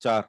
4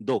2।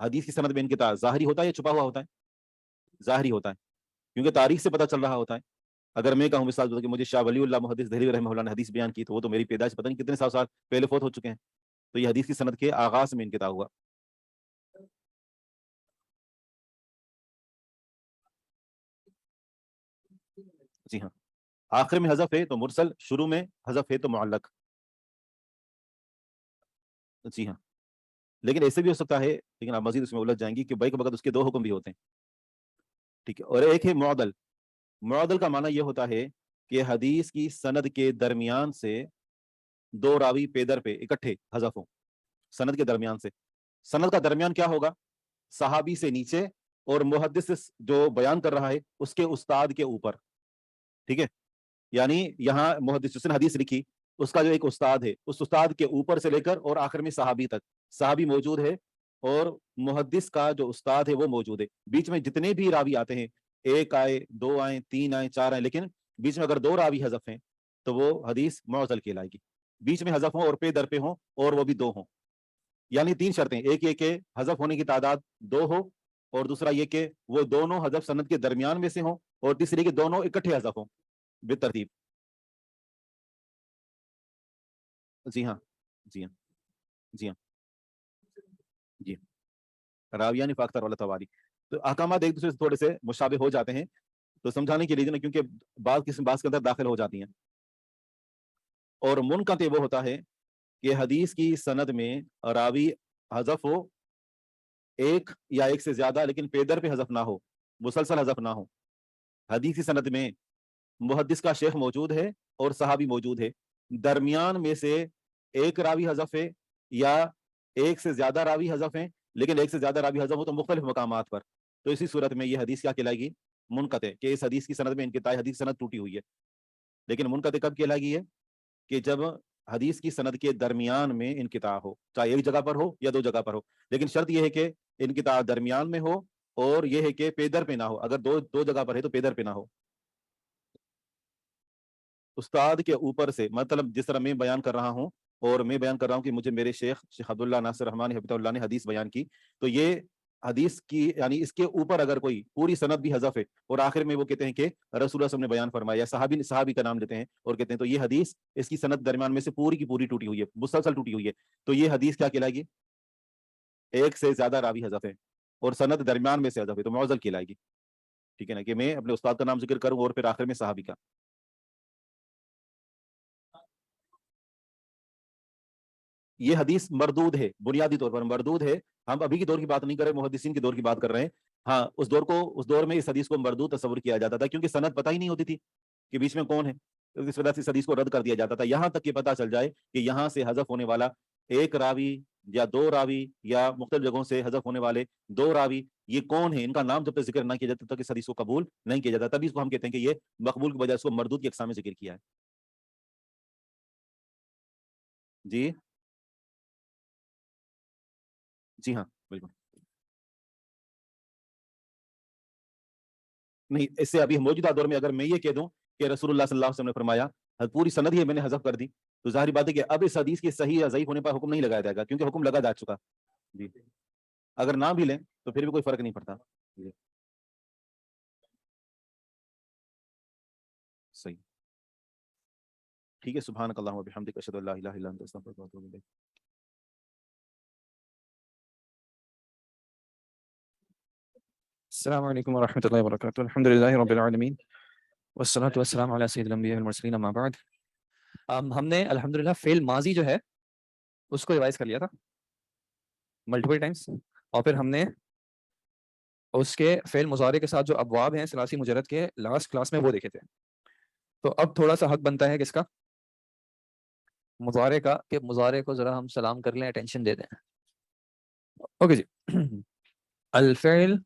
حدیث کی سند میں انقطاع ظاہری ہوتا ہے یا چھپا ہوا ہوتا ہے؟ ظاہری ہوتا ہے، کیونکہ تاریخ سے پتہ چل رہا ہوتا ہے. اگر میں کہوں مثال کہ مجھے شاہ ولی اللہ محدث دہلوی رحمہ اللہ نے حدیث بیان کی، تو وہ تو میری پیدائش پتہ نہیں کتنے سو سال پہلے فوت ہو چکے ہیں، تو یہ حدیث کی سند کے آغاز میں انقطاع ہوا. جی ہاں، آخر میں حذف ہے تو مرسل، شروع میں حذف ہے تو معلق. جی ہاں، لیکن ایسے بھی ہو سکتا ہے، لیکن آپ مزید اس میں الجھ جائیں گی کہ بیک وقت اس کے دو حکم بھی ہوتے ہیں. ٹھیک ہے، اور ایک ہے معدل. معدل کا معنی یہ ہوتا ہے کہ حدیث کی سند کے درمیان سے دو راوی پے در پہ اکٹھے حذف ہوں. سند کے درمیان سے، سند کا درمیان کیا ہوگا؟ صحابی سے نیچے اور محدث جو بیان کر رہا ہے اس کے استاد کے اوپر. ٹھیک ہے، یعنی یہاں محدث جس نے حدیث لکھی اس کا جو ایک استاد ہے، اس استاد کے اوپر سے لے کر اور آخر میں صحابی تک صحابی موجود ہے، اور محدث کا جو استاد ہے وہ موجود ہے. بیچ میں جتنے بھی راوی آتے ہیں، ایک آئے، دو آئے، تین آئے، چار آئے، لیکن بیچ میں اگر دو راوی حذف ہیں تو وہ حدیث معضل کہلائے گی. بیچ میں حذف ہوں اور پے در پہ ہوں اور وہ بھی دو ہوں. یعنی تین شرطیں، ایک یہ کہ حذف ہونے کی تعداد دو ہو، اور دوسرا یہ کہ وہ دونوں حذف سند کے درمیان میں سے ہوں، اور تیسری کہ دونوں اکٹھے حذف ہوں بالترتیب. جی ہاں، جی ہاں، جی ہاں، جی راویانی فاختر والا توالی. تو احکامات ایک دوسرے سے تھوڑے سے مشابہ ہو جاتے ہیں، تو سمجھانے کے لیے نا، کیونکہ بعض کے اندر داخل ہو جاتی ہیں. اور منقطع وہ ہوتا ہے کہ حدیث کی سند میں راوی حذف ہو ایک یا ایک سے زیادہ، لیکن پے در پہ حذف نہ ہو، مسلسل حذف نہ ہو. حدیث کی سند میں محدث کا شیخ موجود ہے اور صحابی موجود ہے، درمیان میں سے ایک راوی حذف ہے یا ایک سے زیادہ راوی حذف ہیں، لیکن ایک سے زیادہ راوی حذف ہو تو مختلف مقامات پر، تو اسی صورت میں یہ حدیث کیا کہلائے گی؟ منقطع، کہ اس حدیث کی سند میں انقطاع، حدیث سند ٹوٹی ہوئی ہے. لیکن منقطع کب کہلائے گی؟ ہے کہ جب حدیث کی سند کے درمیان میں انقطاع ہو، چاہے ایک جگہ پر ہو یا دو جگہ پر ہو، لیکن شرط یہ ہے کہ انقطاع درمیان میں ہو، اور یہ ہے کہ پے در پہ نہ ہو. اگر دو جگہ پر ہے تو پے در پہ نہ ہو. استاد کے اوپر سے، مطلب جس طرح میں بیان کر رہا ہوں، اور میں بیان کر رہا ہوں کہ مجھے میرے شیخ عبداللہ ناصر رحمانی حفظہ اللہ نے حدیث بیان کی، تو یہ حدیث کی یعنی اس کے اوپر اگر کوئی پوری سند بھی حذف ہے اور آخر میں وہ کہتے ہیں کہ رسول اللہ صلی اللہ علیہ وسلم نے بیان فرمایا، یا صحابی کا نام لیتے ہیں اور کہتے ہیں، تو یہ حدیث اس کی سند درمیان میں سے پوری کی پوری ٹوٹی ہوئی ہے، مسلسل ٹوٹی ہوئی ہے، تو یہ حدیث کیا کہلائے گی؟ ایک سے زیادہ راوی حذف ہے اور سند درمیان میں سے حذف ہے تو معضل کہلائے گی. ٹھیک ہے نا، کہ میں اپنے استاد کا نام ذکر کروں اور پھر آخر میں صحابی کا. یہ حدیث مردود ہے، بنیادی طور پر مردود ہے. ہم ابھی کے دور کی بات نہیں کر رہے، محدثین کے دور کی بات کر رہے ہیں. ہاں، اس دور میں اس حدیث کو مردود تصور کیا جاتا تھا، کیونکہ سند پتہ ہی نہیں ہوتی تھی کہ بیچ میں کون ہے، اس وجہ سے اس حدیث کو رد کر دیا جاتا تھا، یہاں تک کہ پتہ چل جائے کہ یہاں سے حذف ہونے والا ایک راوی یا دو راوی، یا مختلف جگہوں سے حذف ہونے والے دو راوی، یہ کون ہیں، ان کا نام جب تک ذکر نہ کیا جاتا تک اس حدیث کو قبول نہیں کیا جاتا. تبھی اس کو ہم کہتے ہیں کہ یہ مقبول کی بجائے اس کو مردود کی اقسام میں ذکر کیا ہے. جی جی ہاں بالکل. نہیں، اس سے ابھی موجودہ دور میں اگر میں یہ کہہ دوں کہ رسول اللہ صلی اللہ علیہ وسلم نے فرمایا، پوری سند ہی میں نے حذف کر دی، تو ظاہر بات ہے کہ اب اس حدیث کے صحیح یا ضعیف ہونے پر حکم نہیں لگایا جائے گا، کیونکہ حکم لگا جا چکا. جی، اگر نہ بھی لیں تو پھر بھی کوئی فرق نہیں پڑتا. جی صحیح، ٹھیک ہے. سبحانک اللہم و بحمدک، اشہد ان لا الہ الا انت، استغفرک و اتوب الیک. السلام علیکم ورحمۃ اللہ وبرکاتہ. الحمد للہ رب العالمین والصلاۃ والسلام علی سید الانبیاء والمرسلین، اما بعد. ہم نے الحمدللہ فعل ماضی جو ہے اس کو ریوائز کر لیا تھا ملٹیپل ٹائمس، اور پھر ہم نے اس کے فعل مضارع کے ساتھ جو ابواب ہیں ثلاثی مجرد کے لاسٹ کلاس میں وہ دیکھے تھے. تو اب تھوڑا سا حق بنتا ہے کس کا؟ مضارع کا، کہ مضارع کو ذرا ہم سلام کر لیں، اٹینشن دے دیں. اوکے جی. الفعل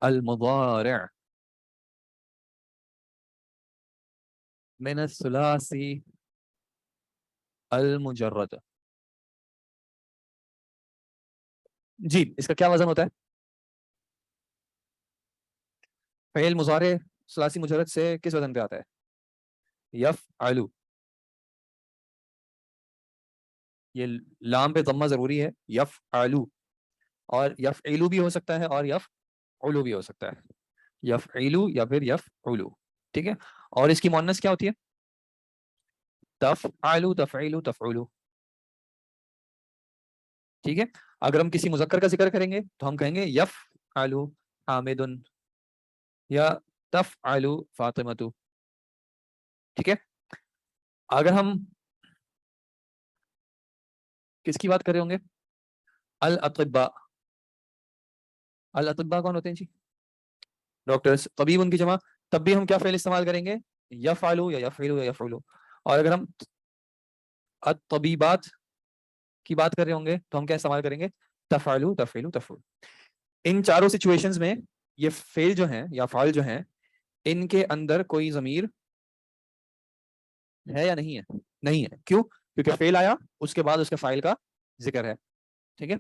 المضارع من الثلاثی المجرد. جی، اس کا کیا وزن ہوتا ہے؟ فعل مضارع ثلاثی مجرد سے کس وزن پہ آتا ہے؟ یفعل. یہ لام پہ ضمہ ضروری ہے، یفعل. اور یفعلو بھی ہو سکتا ہے اور یفعلو بھی ہو سکتا ہے، یفعلو یا پھر یفعلو، ٹھیک ہے. اور اس کی مؤنث کیا ہوتی ہے؟ تفعلو، تفعلو، تفعلو، ٹھیک ہے. اگر ہم کسی مذکر کا ذکر کریں گے تو ہم کہیں گے یفعلو حامد یا تفعلو فاطمۃ، ٹھیک ہے. اگر ہم کس کی بات کر رہے ہوں گے؟ الاطباء. الاطباء کون ہوتے ہیں جی؟ ڈاکٹرز. طبیب ان کی جمع، تب بھی ہم کیا فعل استعمال کریں گے؟ یفعلو یا یفعلو یا یفعلو. اور اگر ہم الطبیبات کی بات کر رہے ہوں گے تو ہم کیا استعمال کریں گے؟ تفعلو، تفعلو، تفعلو. ان چاروں سچویشنز میں یہ فعل جو ہیں یا فعل جو ہیں ان کے اندر کوئی ضمیر ہے یا نہیں ہے؟ نہیں ہے. کیوں؟ کیونکہ فعل آیا اس کے بعد اس کے فاعل کا ذکر ہے، ٹھیک ہے.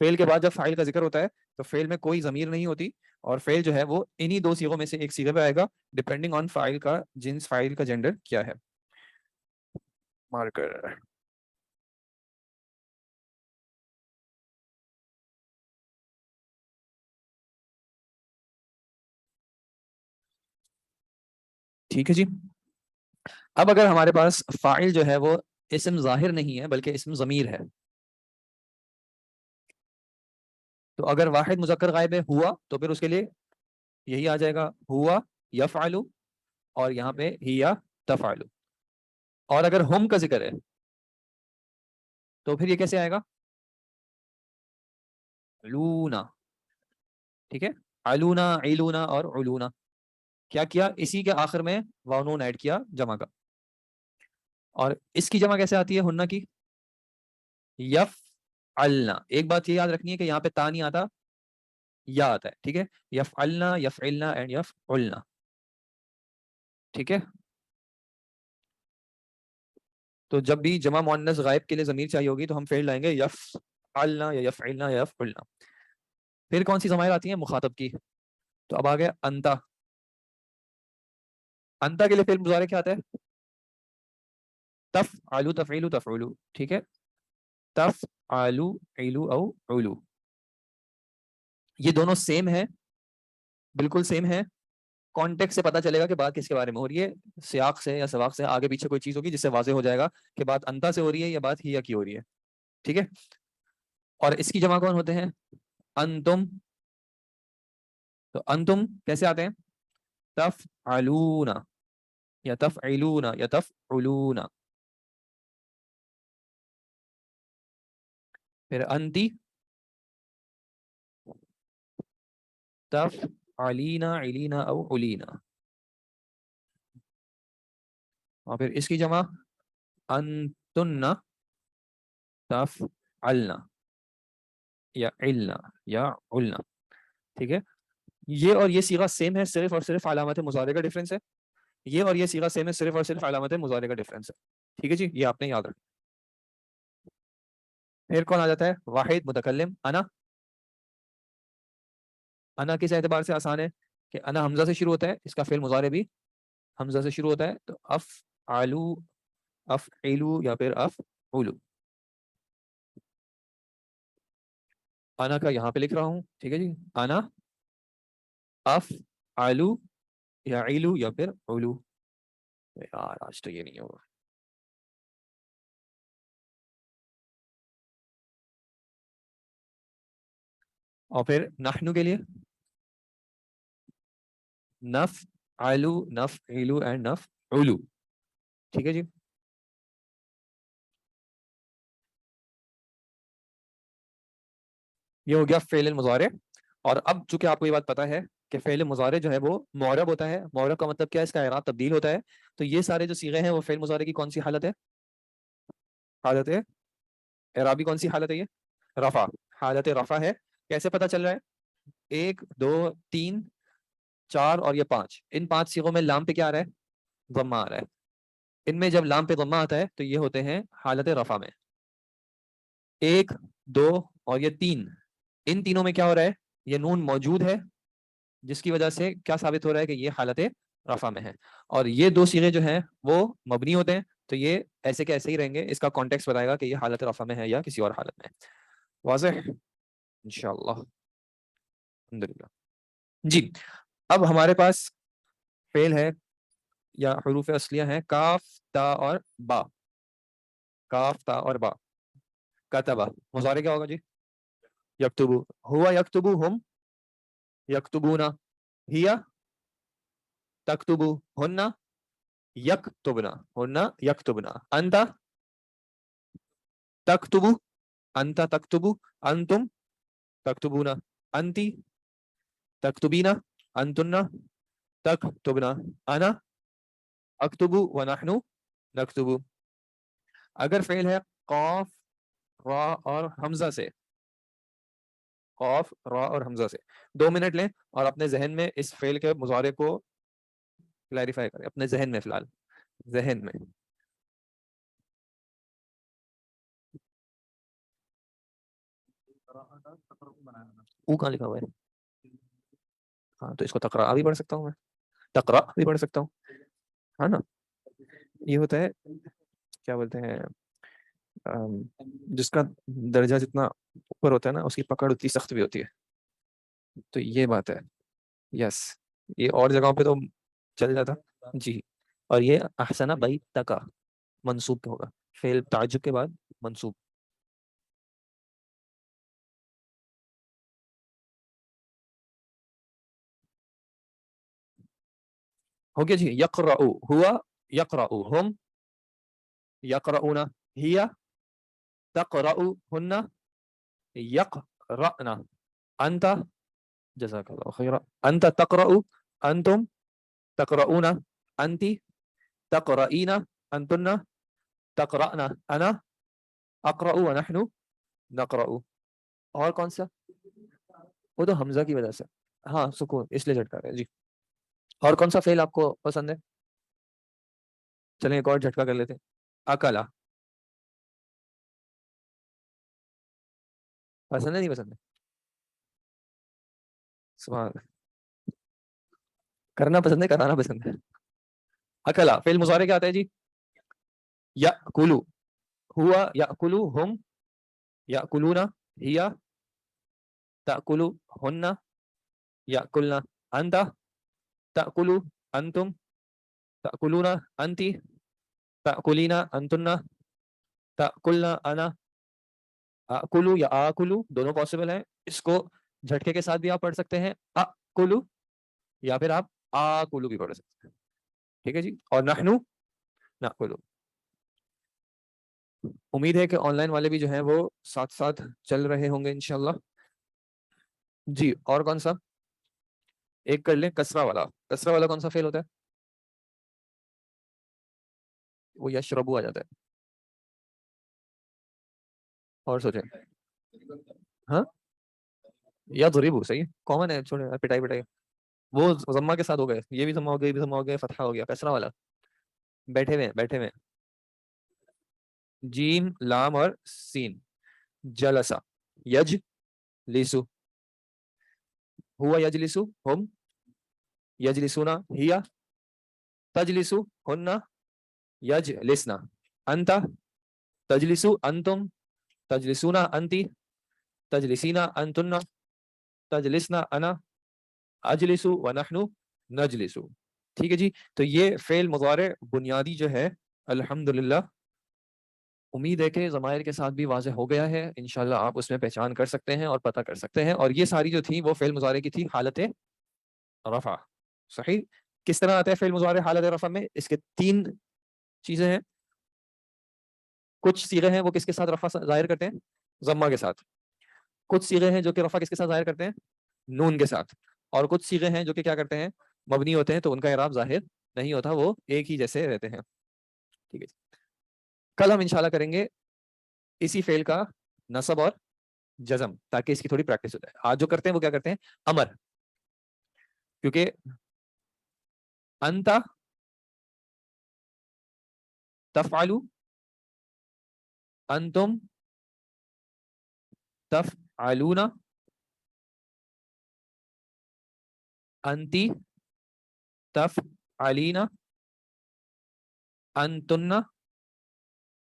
فعل کے بعد جب فاعل کا ذکر ہوتا ہے تو فعل میں کوئی ضمیر نہیں ہوتی، اور فعل جو ہے وہ انہی دو صیغوں میں سے ایک صیغے پہ آئے گا ڈیپینڈنگ آن فاعل کا جنس، فاعل کا جینڈر کیا ہے. مارکر. ٹھیک ہے جی. اب اگر ہمارے پاس فاعل جو ہے وہ اسم ظاہر نہیں ہے بلکہ اسم ضمیر ہے، تو اگر واحد مذکر غائب ہے ہوا تو پھر اس کے لیے یہی آ جائے گا ہوا یفعلو، اور یہاں پہ ہیا تفعلو. اور اگر ہم کا ذکر ہے تو پھر یہ کیسے آئے گا؟ علونا، ٹھیک ہے. علونا، علونا اور علونا. کیا اسی کے آخر میں واو نون ایڈ کیا جمع کا. اور اس کی جمع کیسے آتی ہے ہنہ کی؟ یفعلنا. ایک بات یہ یاد رکھنی ہے کہ یہاں پہ تا نہیں آتا، یا آتا ہے، ٹھیک ہے. یفعلنا، یفعلنا اینڈ یفعلنا، ٹھیک ہے. تو جب بھی جمع مؤنث غائب کے لیے ضمیر چاہیے ہوگی تو ہم فعل لائیں گے یفعلنا یا یفعلنا یا یفعلنا. پھر کون سی ضمائر آتی ہیں؟ مخاطب کی. تو اب آ گیا انتا. انتا کے لیے فعل مضارع کیا آتا ہے؟ تفعلو، تفعیلو، تفعلو، ٹھیک ہے. تفعلو، علو او علو. یہ دونوں سیم ہے، بالکل سیم ہے. کانٹیکٹ سے پتا چلے گا کہ بات کس کے بارے میں ہو رہی ہے. سیاق سے یا سواق سے آگے پیچھے کوئی چیز ہوگی جس سے واضح ہو جائے گا کہ بات انتا سے ہو رہی ہے یا بات ہیا کی ہو رہی ہے، ٹھیک ہے. اور اس کی جمع کون ہوتے ہیں؟ انتم. تو انتم کیسے آتے ہیں؟ تفعلون یا تفعلون یا تفعلون. پھر انتی تفعلینا، علینا او علینا. اور پھر اس کی جمع انتن تفعلنا یا علنا یا علنا، ٹھیک ہے. یہ اور یہ صیغہ سیم ہے، صرف اور صرف علامت مضارع کا ڈفرینس ہے. یہ اور یہ صیغہ سیم ہے، صرف اور صرف علامت مضارع کا ڈفرینس ہے، ٹھیک ہے جی. یہ آپ نے یاد رکھنا. پھر کون آ جاتا ہے؟ واحد متکلم. انا. انا کس اعتبار سے آسان ہے کہ انا حمزہ سے شروع ہوتا ہے، اس کا فعل مضارع بھی حمزہ سے شروع ہوتا ہے. تو افعلو، افعلو یا پھر افعلو. انا کا یہاں پہ لکھ رہا ہوں، ٹھیک ہے جی. انا افعلو یا علو یا پھر علو. یار آج تو یہ نہیں ہوگا. اور پھر نحنو کے لیے نفعلو، نفعلو اینڈ نفعلو، ٹھیک ہے جی. یہ ہو گیا فعل مضارع. اور اب چونکہ آپ کو یہ بات پتا ہے کہ فعل مضارع جو ہے وہ معرب ہوتا ہے. معرب کا مطلب کیا ہے؟ اس کا اعراب تبدیل ہوتا ہے. تو یہ سارے جو صیغے ہیں وہ فعل مضارع کی کون سی حالت ہے؟ حالت ہے اعرابی. کون سی حالت ہے یہ؟ رفع. حالت رفع ہے. کیسے پتہ چل رہا ہے؟ 1 2 3 4 اور یہ 5، ان 5 صیغوں میں لام پہ کیا آ رہا ہے؟ ضمہ آ رہا ہے. ان میں جب لام پہ ضمہ آتا ہے تو یہ ہوتے ہیں حالت رفع میں. 1 2 اور یہ 3، ان تینوں میں کیا ہو رہا ہے؟ یہ نون موجود ہے، جس کی وجہ سے کیا ثابت ہو رہا ہے کہ یہ حالت رفع میں ہے. اور یہ دو صیغے جو ہیں وہ مبنی ہوتے ہیں، تو یہ ایسے کے ایسے ہی رہیں گے. اس کا کانٹیکسٹ بتائے گا کہ یہ حالت رفع میں ہے یا کسی اور حالت میں ہے. واضح؟ انشاءاللہ. الحمدللہ. جی اب ہمارے پاس فعل ہے یا حروف اصلیہ ہیں کاف تا اور با. کاف تا اور با. کتبہ مضارع کیا ہوگا جی؟ یکتبو. ہوا یکتبو ہم یکتبونا. ہیا تکتبو ہننا یکتبنا. ہننا یکتبنا. انتا تکتبو انتا تکتبو. انتم تکتبونا. انتی تکتبینا. انتنا تکتبنا. انا اکتبو ونحن نکتبو. اگر فعل ہے قاف را اور حمزہ سے، قاف را اور حمزہ سے، 2 منٹ لیں اور اپنے ذہن میں اس فعل کے مضارع کو کلیریفائی کریں اپنے ذہن میں. فی الحال ذہن میں او کہاں لکھا ہوا ہے؟ ہاں تو اس کو تقرا بھی پڑھ سکتا ہوں میں، تقرا بھی پڑھ سکتا ہوں، ہے نا. یہ ہوتا ہے کیا بولتے ہیں جس کا درجہ جتنا اوپر ہوتا ہے نا اس کی پکڑ اتنی سخت بھی ہوتی ہے. تو یہ بات ہے. یس یہ اور جگہوں پہ تو چل جاتا. جی اور یہ احسن بیتک منصوب ہوگا، فعل تعجب کے بعد منصوب. ہو گیا جی. یقرأ ہوا یقرأ ہم یقرؤون ہی تقرأ ہن یقرأنا. انت جزاک اللہ خیرا. انت تقرأ انتم تقرؤون انتی تقرئین انتن تقرأنا. انا اقرأ ونحن نقرأ. اور کون سا؟ وہ تو حمزہ کی وجہ سے، ہاں سکون اس لیے جھٹکا رہے. جی اور کون سا فعل آپ کو پسند ہے؟ چلیں ایک اور جھٹکا کر لیتے ہیں. اکلا پسند ہے نہیں پسند ہے؟ سبحان اللہ. کرنا پسند ہے کرانا پسند ہے؟ اکلا فعل مضارع کیا آتا ہے جی؟ یأکلو. ہوا یأکلو ہم یأکلون ہی تأکلو ہن یأکلنا. انت تأکلو انتم تأکلون انتی تأکلین انتن تأکلنا. انا اکلو یا آکلو دونوں پاسبل ہیں. اس کو جھٹکے کے ساتھ بھی آپ پڑھ سکتے ہیں اکلو، یا پھر آپ آکلو بھی پڑھ سکتے ہیں. ٹھیک ہے جی. اور نحنو نأکلو. امید ہے کہ آن لائن والے بھی جو ہیں وہ ساتھ ساتھ چل رہے ہوں گے انشاءاللہ. جی اور کون سا ایک کر لیں؟ کسرہ والا. کسرہ والا کون سا فعل ہوتا ہے؟ وہ یشربو آ جاتا ہے. اور سوچیں. ہاں یضربو صحیح کامن ہے. چھوڑے پٹائی پٹائی وہ ضمہ کے ساتھ ہو گئے. یہ بھی ضمہ ہو گیا، یہ بھی ضمہ ہو گیا، فتحہ ہو گیا. کسرہ والا بیٹھے ہوئے بیٹھے ہوئے. جیم لام اور سین. جلسا یجلسو. ہوا یجلسو ہم یجلسونا ہی تجلسو ہن یجلسنا. انت تجلسو انتم تجلسونا انتی تجلسینا انتن تجلسنا. انا اجلسو ونحن نجلسو. ٹھیک ہے جی. تو یہ فعل مضارع بنیادی جو ہے الحمدللہ امید ہے کہ ضمائر کے ساتھ بھی واضح ہو گیا ہے. انشاءاللہ آپ اس میں پہچان کر سکتے ہیں اور پتہ کر سکتے ہیں. اور یہ ساری جو تھی وہ فعل مضارع کی تھی حالت رفع. صحیح. کس طرح آتا ہے فعل مضارع حالت رفع میں؟ اس کے 3 چیزیں ہیں. کچھ صیغے ہیں وہ کس کے ساتھ رفع ظاہر کرتے ہیں؟ ضمہ کے ساتھ. کچھ صیغے ہیں جو کہ رفع کس کے ساتھ ظاہر کرتے ہیں؟ نون کے ساتھ. اور کچھ صیغے ہیں جو کہ کیا کرتے ہیں؟ مبنی ہوتے ہیں تو ان کا اعراب ظاہر نہیں ہوتا، وہ ایک ہی جیسے رہتے ہیں. ٹھیک ہے جی. کل ہم انشاءاللہ کریں گے اسی فعل کا نصب اور جزم تاکہ اس کی تھوڑی پریکٹس ہو جائے. آج جو کرتے ہیں وہ کیا کرتے ہیں؟ امر. کیونکہ انتا تفعلو انتم تفعلون انتی تفعلین انتن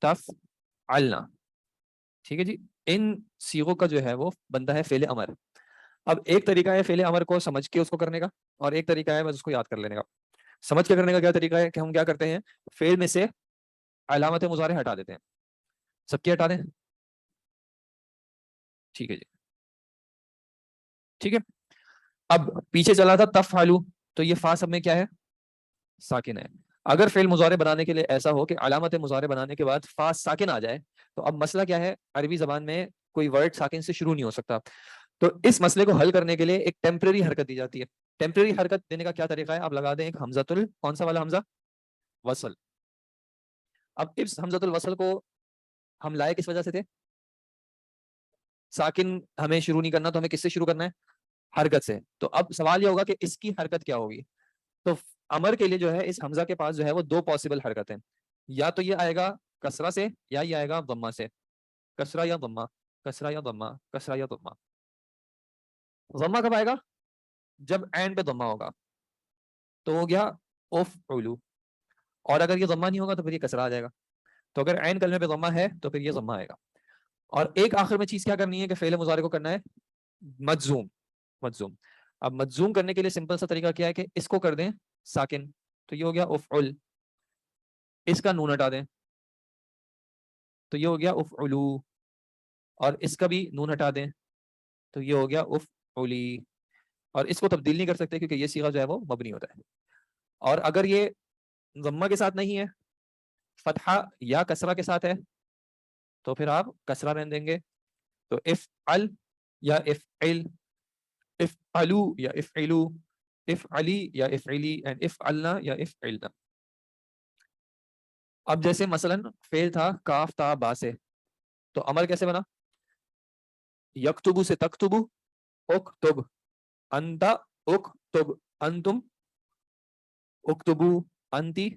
تفعلنا. ٹھیک ہے جی. ان سیغوں کا جو ہے وہ بنتا ہے فعل امر. اب ایک طریقہ ہے فعل امر کو سمجھ کے اس کو کرنے کا, اور ایک طریقہ ہے بس اس کو یاد کر لینے کا. سمجھ کے کرنے کا کیا طریقہ ہے کہ ہم کیا کرتے ہیں, فعل میں سے علامت مضارع ہٹا دیتے ہیں. سب کی ہٹا دیں, ٹھیک ہے جی, ٹھیک ہے. اب پیچھے چلا تھا تفعلوا, تو یہ فا سب میں کیا ہے, ساکن ہے. اگر فعل مضارع بنانے کے لیے ایسا ہو کہ علامت مضارع بنانے کے بعد فا ساکن آ جائے, تو اب مسئلہ کیا ہے, عربی زبان میں کوئی ورڈ ساکن سے شروع نہیں ہو سکتا. تو اس مسئلے کو حل کرنے کے لیے ایک ٹیمپرری حرکت دی جاتی ہے. ٹیمپرری حرکت دینے کا کیا طریقہ ہے, آپ لگا دیں ایک حمزۃ کون سا والا حمزہ, وصل. اب اس حمزۃ الوصل کو ہم لائے کس وجہ سے تھے, ساکن ہمیں شروع نہیں کرنا, تو ہمیں کس سے شروع کرنا ہے, حرکت سے. تو اب سوال یہ ہوگا کہ اس کی حرکت کیا ہوگی. تو امر کے لیے جو ہے اس حمزہ کے پاس جو ہے وہ دو پاسبل حرکت ہیں, یا تو یہ آئے گا کسرہ سے, یا یہ آئے گا ضمہ سے. کسرہ یا ضمہ, کسرہ یا ضمہ, کسرہ یا ضمہ. ضمہ کب آئے گا, جب عین پہ ضمہ ہوگا, تو ہو گیا افعلوا. اور اگر یہ ضمہ نہیں ہوگا تو پھر یہ کسرہ آ جائے گا. تو اگر عین کلمے پہ ضمہ ہے تو پھر یہ ضمہ آئے گا. اور ایک آخر میں چیز کیا کرنی ہے کہ فعل مضارع کو کرنا ہے مجزوم. مجزوم. اب مجزوم کرنے کے لیے سمپل سا طریقہ کیا ہے کہ اس کو کر دیں ساکن, تو یہ ہو گیا افعل. اس کا نون ہٹا دیں تو یہ ہو گیا افعلوا, اور اس کا بھی نون ہٹا دیں تو یہ ہو گیا افعلی. اور اس کو تبدیل نہیں کر سکتے کیونکہ یہ صیغہ جو ہے وہ مبنی ہوتا ہے. اور اگر یہ ضمہ کے ساتھ نہیں ہے, فتحہ یا کسرہ کے ساتھ ہے, تو پھر آپ کسرہ رہنے دیں گے. تو افعل یا افعل, افعلوا یا افعلوا, افعلی یا افعلی, اینڈ افعلنا یا افعلنا. اب جیسے مثلا فعل تھا کاف تا با سے, تو امر کیسے بنا, یکتبو سے تکتبو, اکتب, انت اکتب, انتم اکتبو, انتی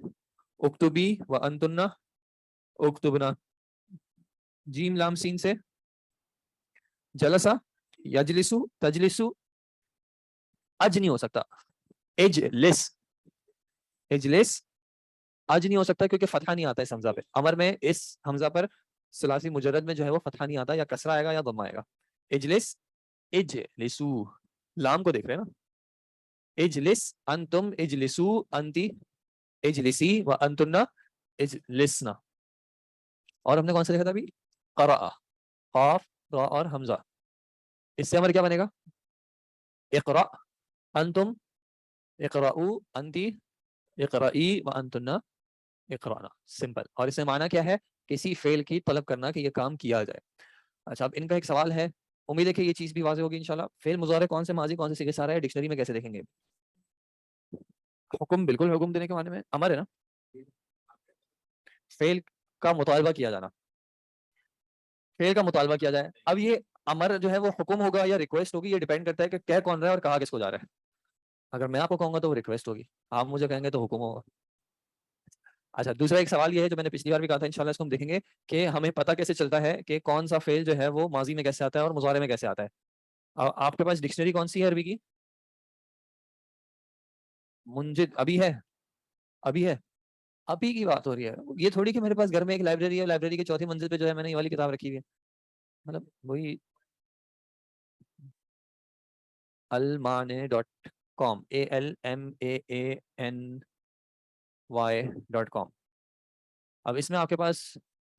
اکتبی, و انتن اکتبنا. جیم لام سین سے جلسا یجلسو تجلسو, اج نہیں ہو سکتا, اجلس, اجلس اج نہیں ہو سکتا کیونکہ فتحہ نہیں آتا اس حمزہ پہ. امر میں اس حمزہ پر ثلاثی مجرد میں جو ہے وہ فتحہ نہیں آتا, یا کسرہ آئے گا یا ضمہ آئے گا. اجلس, اجلسو, لام کو دیکھ رہے ہیں نا, اجلس, انتم اجلسو, انتی اجلسی, و انتن اجلسنا. اور ہم نے کون سا دیکھا تھا ابھی, قرأ, قاف را اور حمزہ. اس سے امر کیا بنے گا, اقرأ, انتم اقرأو, انتی اقرئی, و انتن اقرانا. سمپل. اور اس میں معنی کیا ہے, کسی فعل کی طلب کرنا کہ یہ کام کیا جائے. اچھا, اب ان کا ایک سوال ہے, امید ہے کہ یہ چیز بھی واضح ہوگی انشاءاللہ. فعل مضارع کون سے ماضی کون سے صیغے سے آ رہا ہے, ڈکشنری میں کیسے دیکھیں گے. حکم, بالکل حکم دینے کے معنی میں امر ہے نا, فعل کا مطالبہ کیا جانا, فعل کا مطالبہ کیا جائے. اب یہ امر جو ہے وہ حکم ہوگا یا ریکویسٹ ہوگی, یہ ڈیپینڈ کرتا ہے کہ کہہ کون رہا ہے اور کہا کس کو جا رہا ہے. اگر میں آپ کو کہوں گا تو وہ ریکویسٹ ہوگی, آپ مجھے کہیں گے تو حکم ہوگا. اچھا, دوسرا ایک سوال یہ ہے جو میں نے پچھلی بار بھی کہا تھا, انشاءاللہ اس کو ہم دیکھیں گے کہ ہمیں پتہ کیسے چلتا ہے کہ کون سا فعل جو ہے وہ ماضی میں کیسے آتا ہے اور مضارع میں کیسے آتا ہے. آپ کے پاس ڈکشنری کون سی ہے عربی کی, منجد ابھی ہے, ابھی ہے, ابھی کی بات ہو رہی ہے. یہ تھوڑی کہ میرے پاس گھر میں ایک لائبریری ہے, لائبریری کے چوتھی منزل پہ جو ہے میں نے یہ والی کتاب رکھی ہوئی ہے, مطلب وہی almane.com, almany.com. اب اس میں آپ کے پاس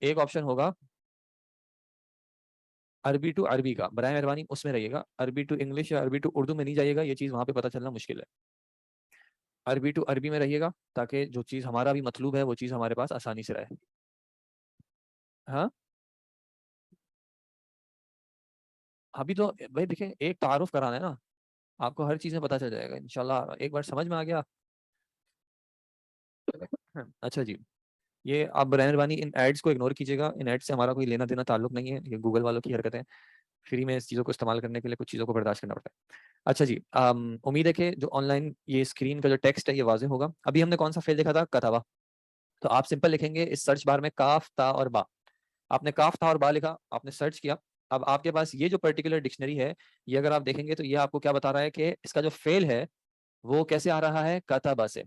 ایک آپشن ہوگا عربی ٹو عربی کا, برائے مہربانی اس میں رہیے گا. عربی ٹو انگلش یا عربی ٹو اردو میں نہیں جائیے گا, یہ چیز وہاں پہ پتہ چلنا مشکل ہے. عربی ٹو عربی میں رہیے گا تاکہ جو چیز ہمارا بھی مطلوب ہے وہ چیز ہمارے پاس آسانی سے رہے. ہاں, ابھی تو بھائی دیکھیں ایک تعارف کرانا ہے نا, آپ کو ہر چیز میں پتہ چل جائے گا انشاءاللہ. ایک بار سمجھ میں آ گیا. اچھا جی, یہ آپ برائے مہربانی ان ایڈس کو اگنور کیجیے گا. ان ایڈ سے ہمارا کوئی لینا دینا تعلق نہیں ہے, یہ گوگل والوں کی حرکتیں. فری میں اس چیزوں کو استعمال کرنے کے لیے کچھ چیزوں کو برداشت کرنا پڑتا ہے. اچھا جی, امید ہے کہ جو آن لائن یہ اسکرین کا جو ٹیکسٹ ہے یہ واضح ہوگا. ابھی ہم نے کون سا فعل دیکھا تھا, کتبہ. تو آپ سمپل لکھیں گے اس سرچ بار میں کاف تا اور با. آپ نے کاف تا اور با لکھا, آپ نے سرچ کیا. اب آپ کے پاس یہ جو پرٹیکولر ڈکشنری ہے, یہ اگر آپ دیکھیں گے تو یہ آپ کو کیا بتا رہا ہے کہ اس کا جو فعل ہے وہ کیسے آ رہا ہے, کتبہ سے.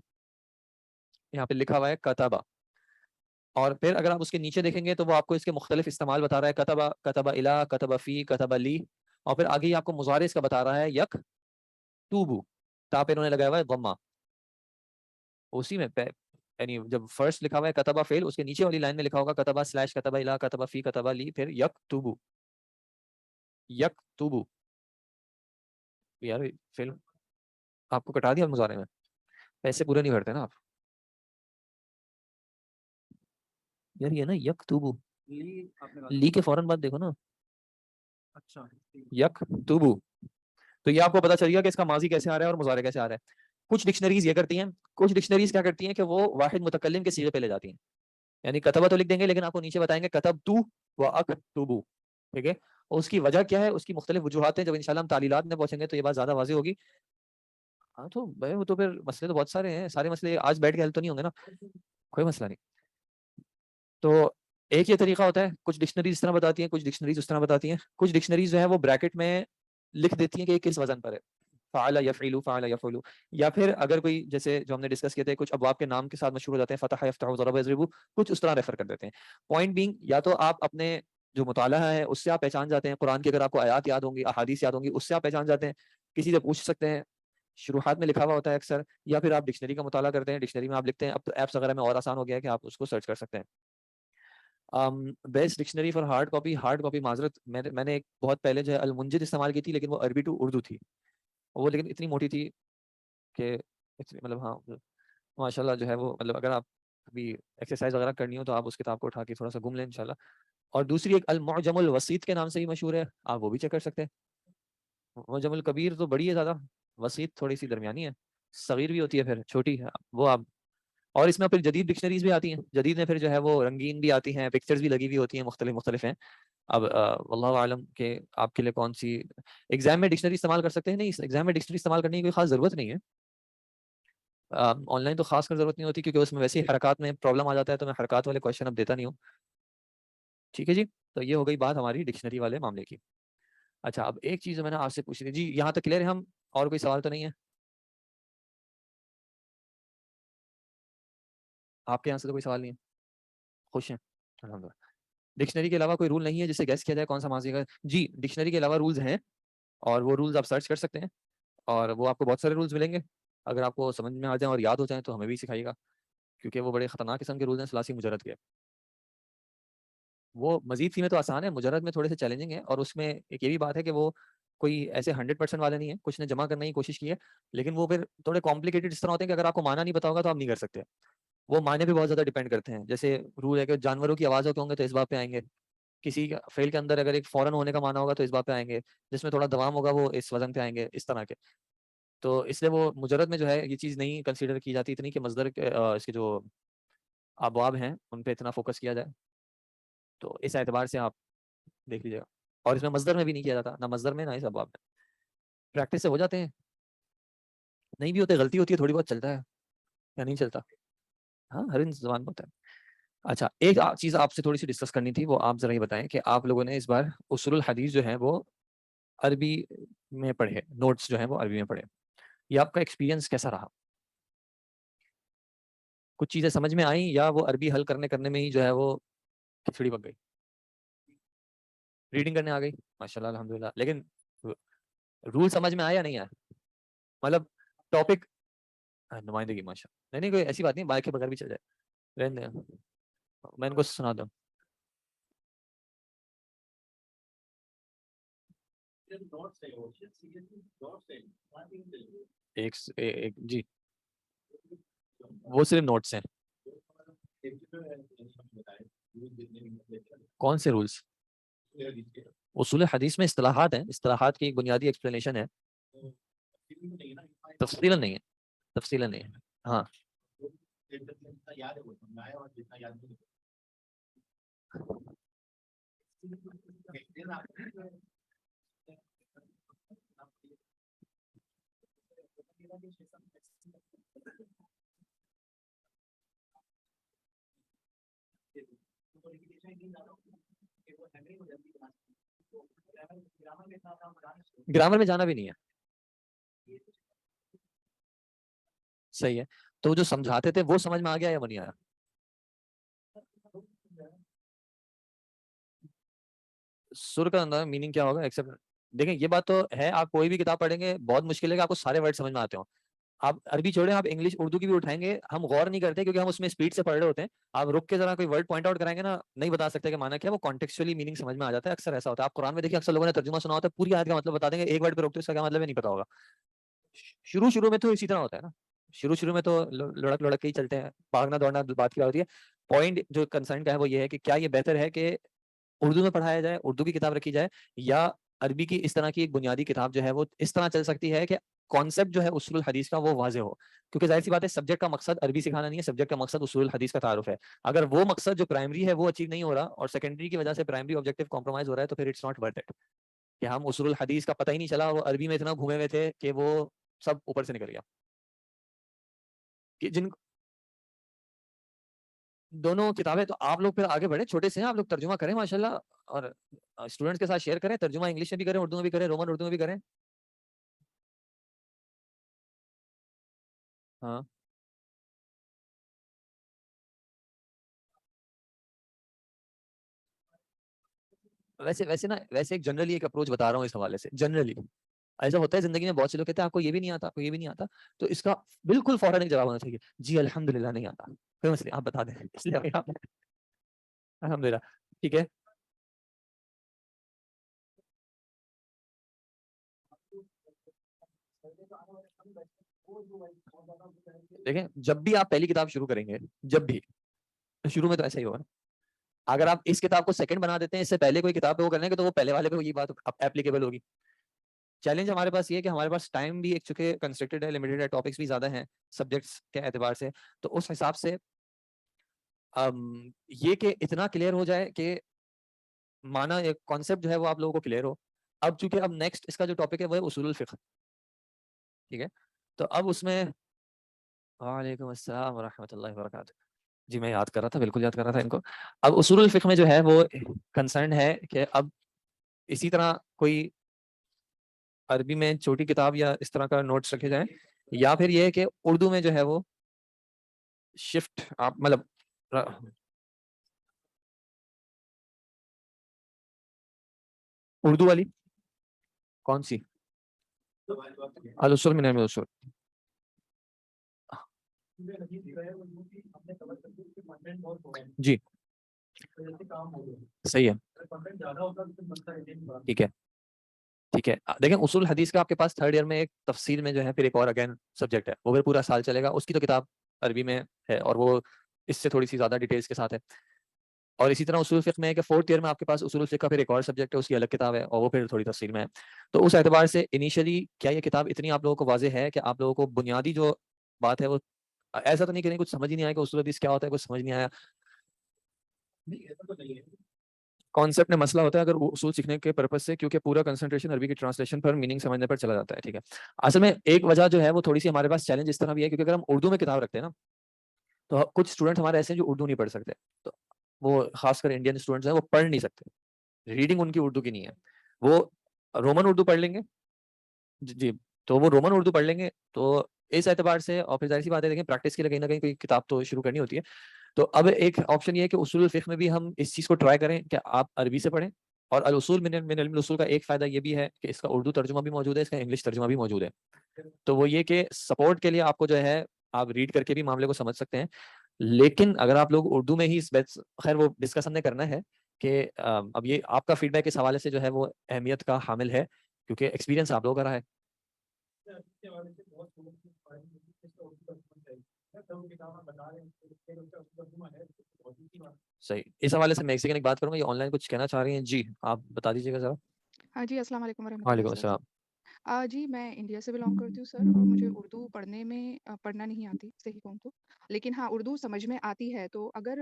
یہاں پہ لکھا ہوا ہے کتبہ. اور پھر اگر آپ اس کے نیچے دیکھیں گے تو وہ آپ کو اس کے مختلف استعمال بتا رہا ہے، کتبہ، کتبہ الا، کتبہ فی، کتبہ لی، اور پھر آگے ہی آپ کو مضارع اس کا بتا رہا ہے یک توبو، تا پہ انہوں نے لگایا ہوا ہے ضمہ، اسی میں یعنی جب فرسٹ لکھا ہوا ہے کتبہ فعل، اس کے نیچے والی لائن میں لکھا ہوگا کتبہ سلیش کتبہ الا، کتبہ فی، کتبہ لی، پھر یک توبو، یک توبو. یار فعل آپ کو کٹا دیا مضارع میں، پیسے پورے نہیں بھرتے نا آپ. یار یہ نا یک توبو، لی کے فوراً بعد دیکھو نا، اچھا یک توبو. تو یہ آپ کو پتا چل گیا کہ اس کا ماضی کیسے آ رہا ہے اور مضارع کیسے آ رہا ہے. کچھ ڈکشنریز یہ کرتی ہیں، کچھ ڈکشنریز کیا کرتی ہیں کہ وہ واحد متکلم کے صیغے پہ لے جاتی ہیں. یعنی کتبہ تو لکھ دیں گے لیکن آپ کو نیچے بتائیں گے کتب تو و اکتبو، ٹھیک ہے. اور اس کی وجہ کیا ہے، اس کی مختلف وجوہات ہیں، جب انشاءاللہ ہم تعلیلات میں پہنچیں گے تو یہ بات زیادہ واضح ہوگی. ہاں تو بھائی وہ تو پھر مسئلے تو بہت سارے ہیں، سارے مسئلے آج بیٹھ کے حل تو نہیں ہوں گے نا، کوئی مسئلہ نہیں. تو ایک یہ طریقہ ہوتا ہے، کچھ ڈکشنریز اس طرح بتاتی ہیں، کچھ ڈکشنریز اس طرح بتاتی ہیں. کچھ ڈکشنریز جو ہے وہ بریکٹ میں لکھ دیتی ہیں کہ یہ کس وزن پر ہے، فعل یفعل، فعل یفعل. یا پھر اگر کوئی جیسے جو ہم نے ڈسکس کیے تھے کچھ ابواب کے نام کے ساتھ مشہور ہو جاتے ہیں، فتح یفتح، ضرب یضرب، کچھ اس طرح ریفر کر دیتے ہیں. پوائنٹ بینگ یا تو آپ اپنے جو مطالعہ ہے اس سے آپ پہچان جاتے ہیں، قرآن کی اگر آپ کو آیات یاد ہوں گی، احادیث یاد ہوں گی، اس سے آپ پہچان جاتے ہیں، کسی سے پوچھ سکتے ہیں، شروحات میں لکھا ہوا ہوتا ہے اکثر. یا پھر آپ ڈکشنری کا مطالعہ کرتے ہیں، ڈکشنری میں آپ لکھتے ہیں. اب تو ایپس وغیرہ میں اور آسان ہو گیا ہے کہ آپ اس کو سرچ کر سکتے ہیں. Best dictionary for hard copy, hard copy معذرت میں نے ایک بہت پہلے جو ہے المنجد استعمال کی تھی، لیکن وہ عربی ٹو اردو تھی، وہ لیکن اتنی موٹی تھی کہ مطلب ہاں ماشاءاللہ جو ہے وہ مطلب اگر آپ ابھی ایکسرسائز وغیرہ کرنی ہو تو آپ اس کتاب کو اٹھا کے تھوڑا سا گھوم لیں انشاءاللہ. اور دوسری ایک المعجم الوسیط کے نام سے ہی مشہور ہے، آپ وہ بھی چیک کر سکتے ہیں. معجم الکبیر تو بڑی ہے زیادہ، وسیط تھوڑی سی درمیانی ہے، صغیر بھی ہوتی ہے پھر چھوٹی ہے وہ آپ. اور اس میں پھر جدید ڈکشنریز بھی آتی ہیں، جدید میں پھر جو ہے وہ رنگین بھی آتی ہیں، پکچرز بھی لگی ہوئی ہوتی ہیں، مختلف ہیں. اب واللہ عالم کہ آپ کے لیے کون سی ایگزام میں ڈکشنری استعمال کر سکتے ہیں. نہیں، ایگزام میں ڈکشنری استعمال کرنے کی کوئی خاص ضرورت نہیں ہے، آن لائن تو خاص کر ضرورت نہیں ہوتی، کیونکہ اس میں ویسے ہی حرکات میں پرابلم آ جاتا ہے، تو میں حرکات والے کویشچن اب دیتا نہیں ہوں. ٹھیک ہے جی، تو یہ ہو گئی بات ہماری ڈکشنری والے معاملے کی. اچھا اب ایک چیز میں نے آپ سے پوچھی تھی جی، یہاں تک کلیئر ہے ہم؟ اور کوئی سوال تو نہیں ہے آپ کے یہاں سے؟ تو کوئی سوال نہیں ہے، خوش ہیں الحمدللہ. ڈکشنری کے علاوہ کوئی رول نہیں ہے جس سے گیس کیا جائے کون سا ماضی کا؟ جی ڈکشنری کے علاوہ رولز ہیں، اور وہ رولز آپ سرچ کر سکتے ہیں، اور وہ آپ کو بہت سارے رولز ملیں گے. اگر آپ کو سمجھ میں آ جائیں اور یاد ہو جائیں تو ہمیں بھی سکھائیے گا، کیونکہ وہ بڑے خطرناک قسم کے رولز ہیں ثلاثی مجرد کے. وہ مزید فی میں تو آسان ہے، مجرد میں تھوڑے سے چیلنجنگ ہے. اور اس میں ایک یہ بھی بات ہے کہ وہ کوئی ایسے 100% والے نہیں ہیں، کچھ نے جمع کرنے کی کوشش کی ہے، لیکن وہ پھر تھوڑے کمپلیکیٹڈ اس طرح ہوتے ہیں کہ اگر آپ کو معنی نہیں پتا ہوگا تو آپ نہیں کر سکتے. وہ معنی بھی بہت زیادہ ڈیپینڈ کرتے ہیں. جیسے رول ہے کہ جانوروں کی آوازوں کے ہوں گے تو اس بات پہ آئیں گے، کسی فعل کے اندر اگر ایک فوراً ہونے کا معنی ہوگا تو اس بات پہ آئیں گے، جس میں تھوڑا دوام ہوگا وہ اس وزن پہ آئیں گے، اس طرح کے. تو اس لیے وہ مجرد میں جو ہے یہ چیز نہیں کنسیڈر کی جاتی اتنی کہ مصدر اس کے جو ابواب ہیں ان پہ اتنا فوکس کیا جائے. تو اس اعتبار سے آپ دیکھ لیجیے گا. اور اس میں مصدر میں بھی نہیں کیا جاتا، نہ مصدر میں نہ اس ابواب میں. پریکٹس سے ہو جاتے ہیں، نہیں بھی ہوتے، غلطی ہوتی ہے تھوڑی بہت، چلتا ہے یا نہیں چلتا، ہاں ہر زبان میں ہوتا ہے. اچھا ایک چیز آپ سے تھوڑی سی ڈسکس کرنی تھی، وہ آپ ذرا یہ بتائیں کہ آپ لوگوں نے اس بار اصول الحدیث جو ہیں وہ عربی میں پڑھے، نوٹس جو ہیں وہ عربی میں پڑھے، یہ آپ کا ایکسپیرینس کیسا رہا؟ کچھ چیزیں سمجھ میں آئیں یا وہ عربی حل کرنے میں ہی جو ہے وہ کھچڑی پک گئی؟ ریڈنگ کرنے آ گئی ماشاءاللہ الحمدللہ، لیکن رول سمجھ میں آیا یا نہیں آیا؟ مطلب ٹاپک نمائندگی ماشاء نہیں نہیں کوئی ایسی بات نہیں، بائک کے بغیر بھی چل جائے، رہنے دیں، میں ان کو سنا دوں. ایک جی وہ صرف نوٹس ہیں. کون سے رولز؟ اصول حدیث میں اصطلاحات ہیں، اصطلاحات کی ایک بنیادی ایکسپلینیشن ہے، تفصیلا نہیں ہے، تفصیلا نہیں ہے. ہاں گرامر میں جانا بھی نہیں ہے، صحیح ہے. تو جو سمجھاتے تھے وہ سمجھ میں آ گیا یا وہ نہیں آیا؟ سر کا اندازہ میننگ کیا ہوگا ایکسیپٹ. دیکھیں یہ بات تو ہے, آپ کوئی بھی کتاب پڑھیں گے بہت مشکل ہے کہ آپ کو سارے ورڈ سمجھ میں آتے ہوں. آپ عربی چھوڑیں, آپ انگلش اردو کی بھی اٹھائیں گے, ہم غور نہیں کرتے کیونکہ ہم اس میں اسپیڈ سے پڑھ رہے ہوتے ہیں. آپ رک کے ذرا کوئی ورڈ پوائنٹ آؤٹ کرائیں گے نا, نہیں بتا سکتے کہ معنی کیا ہے, وہ کانٹیکچولی میننگ سمجھ میں آ جاتا ہے. اکثر ایسا ہوتا ہے, آپ قرآن میں دیکھیں اکثر لوگوں نے ترجمہ سنا ہوتا ہے, پوری آیت کا مطلب بتا دیں گے, ایک ورڈ پہ روکتے اس کا کیا مطلب ہے نہیں پتا ہوگا. شروع میں تو اسی طرح ہوتا ہے نا, شروع میں تو لڑک کے ہی چلتے ہیں, بھاگنا دوڑنا بات کی بات ہوتی ہے. پوائنٹ جو کنسرن کا ہے وہ یہ ہے کہ کیا یہ بہتر ہے کہ اردو میں پڑھایا جائے, اردو کی کتاب رکھی جائے, یا عربی کی اس طرح کی ایک بنیادی کتاب جو ہے وہ اس طرح چل سکتی ہے کہ کانسیپٹ جو ہے اصول الحدیث کا وہ واضح ہو. کیونکہ ظاہر سی بات ہے سبجیکٹ کا مقصد عربی سکھانا نہیں ہے, سبجیکٹ کا مقصد اصول الحدیث کا تعارف ہے. اگر وہ مقصد جو پرائمری ہے وہ اچیو نہیں ہو رہا اور سیکنڈری کی وجہ سے پرائمری آبجیکٹیو کمپرومائز ہو رہا ہے, تو پھر اٹس ناٹ ورتھ اٹ. کہ ہم اصول الحدیث کا پتہ ہی نہیں چلا, وہ عربی میں اتنا گھومے ہوئے تھے کہ وہ سب اوپر سے نکل گیا. کہ جن دونوں کتابیں تو آپ لوگ پھر آگے بڑھیں, چھوٹے سے ہیں آپ لوگ, ترجمہ کریں ماشاءاللہ, اور اسٹوڈنٹس کے ساتھ شیئر کریں, ترجمہ انگلش میں بھی کریں, اردو میں بھی کریں, رومن اردو میں بھی کریں. ہاں ویسے ایک جنرلی ایک اپروچ بتا رہا ہوں اس حوالے سے. جنرلی ایسا ہوتا ہے زندگی میں, بہت سے لوگ کہتے ہیں آپ کو یہ بھی نہیں آتا, آپ کو یہ بھی نہیں آتا, تو اس کا بالکل فوراً ایک جواب ہونا چاہیے, جی الحمدللہ نہیں آتا, کوئی مسئلہ آپ بتا دیں, اس لیے الحمدللہ ٹھیک ہے. دیکھیں جب بھی آپ پہلی کتاب شروع کریں گے, جب بھی شروع میں تو ایسا ہی ہوگا. اگر آپ اس کتاب کو سیکنڈ بنا دیتے ہیں, اس سے پہلے کوئی کتاب پہ وہ کرنے کے, تو وہ پہلے والے پہ یہ بات اپلیکیبل ہوگی. چیلنج ہمارے پاس یہ ہے کہ ہمارے پاس ٹائم بھی ایک چونکہ کنسٹرکٹڈ ہے, لمیٹڈ ہے, ٹاپکس بھی زیادہ ہیں سبجیکٹس کے اعتبار سے, تو اس حساب سے یہ کہ اتنا کلیئر ہو جائے کہ معنی ایک کانسیپٹ جو ہے وہ آپ لوگوں کو کلیئر ہو. اب چونکہ اب نیکسٹ اس کا جو ٹاپک ہے وہ ہے اصول الفقہ, ٹھیک ہے. تو اب اس میں وعلیکم السلام ورحمۃ اللہ وبرکاتہ, جی میں یاد کر رہا تھا, بالکل یاد کر رہا تھا ان کو. اب اصول الفقہ میں جو ہے وہ کنسرن ہے کہ اب اسی طرح کوئی عربی میں چھوٹی کتاب یا اس طرح کا نوٹس رکھے جائیں, یا پھر یہ ہے کہ اردو میں جو ہے وہ شفٹ آپ مطلب اردو والی کون سی, الاصول من علم الاصول, جی صحیح ہے, ٹھیک ہے ٹھیک ہے. دیکھیں اصول حدیث کا آپ کے پاس تھرڈ ایئر میں ایک تفصیل میں جو ہے پھر ایک اور اگین سبجیکٹ ہے, وہ پھر پورا سال چلے گا, اس کی تو کتاب عربی میں ہے اور وہ اس سے تھوڑی سی زیادہ ڈیٹیلز کے ساتھ ہے. اور اسی طرح اصول فقہ میں ہے کہ فورتھ ایئر میں آپ کے پاس اصول فقہ کا پھر ایک اور سبجیکٹ ہے, اس کی الگ کتاب ہے اور وہ پھر تھوڑی تفصیل میں ہے. تو اس اعتبار سے انیشلی کیا یہ کتاب اتنی آپ لوگوں کو واضح ہے کہ آپ لوگوں کو بنیادی جو بات ہے وہ ایسا تو نہیں کہ کچھ سمجھ ہی نہیں آیا کہ اصول حدیث کیا ہوتا ہے, کچھ سمجھ نہیں آیا. کانسیپٹ میں مسئلہ ہوتا ہے اگر اصول سیکھنے کے پرپز سے, کیونکہ پورا کنسنٹریشن عربی کی ٹرانسلیشن پر, میننگ سمجھنے پر چلا جاتا ہے, ٹھیک ہے. اصل میں ایک وجہ جو ہے وہ تھوڑی سی ہمارے پاس چیلنج اس طرح بھی ہے, کیونکہ اگر ہم اردو میں کتاب رکھتے ہیں نا, تو کچھ اسٹوڈنٹ ہمارے ایسے ہیں جو اردو نہیں پڑھ سکتے, تو وہ خاص کر انڈین اسٹوڈنٹس ہیں, وہ پڑھ نہیں سکتے, ریڈنگ ان کی اردو کی نہیں ہے, وہ رومن اردو پڑھ لیں گے, جی تو وہ رومن اردو پڑھ لیں گے. تو اس اعتبار سے, اور پھر ظاہر سی بات ہے دیکھیں پریکٹس کے لیے کہیں نہ کہیں کوئی کتاب تو شروع کرنی ہوتی ہے. تو اب ایک آپشن یہ ہے کہ اصول الفقہ میں بھی ہم اس چیز کو ٹرائی کریں کہ آپ عربی سے پڑھیں, اور الاصول من علم الاصول کا ایک فائدہ یہ بھی ہے کہ اس کا اردو ترجمہ بھی موجود ہے, اس کا انگلش ترجمہ بھی موجود ہے. تو وہ یہ کہ سپورٹ کے لیے آپ کو جو ہے آپ ریڈ کر کے بھی معاملے کو سمجھ سکتے ہیں. لیکن اگر آپ لوگ اردو میں ہی خیر وہ ڈسکس ہم نے کرنا ہے کہ اب یہ آپ کا فیڈ بیک اس حوالے سے جو ہے وہ اہمیت کا حامل ہے, کیونکہ ایکسپیرینس آپ لوگوں کا رہا ہے. صحیح, اس حوالے سے میں ایک سیکنڈ ایک بات کروں گا, یہ آن لائن کچھ کہنا چاہ رہی ہیں, جی آپ بتا دیجیے گا ذرا. ہاں جی, السلام علیکم ورحمۃ وعلیکم اللہ سر. السلام. جی میں انڈیا سے بلانگ کرتی ہوں سر, اور مجھے اردو پڑھنے میں پڑھنا نہیں آتی صحیح کہوں تو, لیکن ہاں اردو سمجھ میں آتی ہے. تو اگر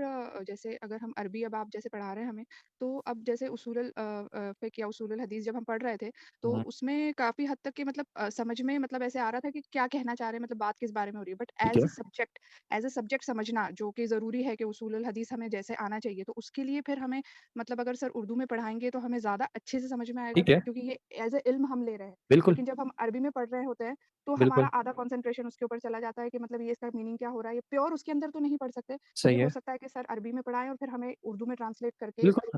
ہم عربی اب آپ جیسے پڑھا رہے ہیں ہمیں, تو اب جیسے اصول الفقہ یا اصول الحدیث جب ہم پڑھ رہے تھے تو اس میں کافی حد تک کہ مطلب سمجھ میں مطلب ایسے آ رہا تھا کہ کیا کہنا چاہ رہے ہیں, مطلب بات کس بارے میں ہو رہی ہے. بٹ ٹھیک ہے, ایز اے سبجیکٹ سمجھنا جو کہ ضروری ہے کہ اصول الحدیث ہمیں جیسے آنا چاہیے, تو اس کے لیے پھر ہمیں مطلب اگر سر اردو میں پڑھائیں گے تو ہمیں زیادہ اچھے سے سمجھ میں آئے گا, ٹھیک ہے, کیونکہ یہ ایز اے علم ہم لے رہے ہیں. بالکل لیکن جب ہم عربی میں پڑھ رہے ہوتے ہیں تو بالکل ہمارا آدھا کنسنٹریشن اس کے اوپر چلا جاتا ہے کہ مطلب یہ اس کا میننگ کیا ہو رہا ہے, یہ پیور اس کے اندر تو نہیں پڑھ سکتے. تو یہ صحیح ہے, ہو سکتا ہے کہ سر عربی میں پڑھائیں اور پھر ہمیں اردو میں ٹرانسلیٹ کر کے بالکل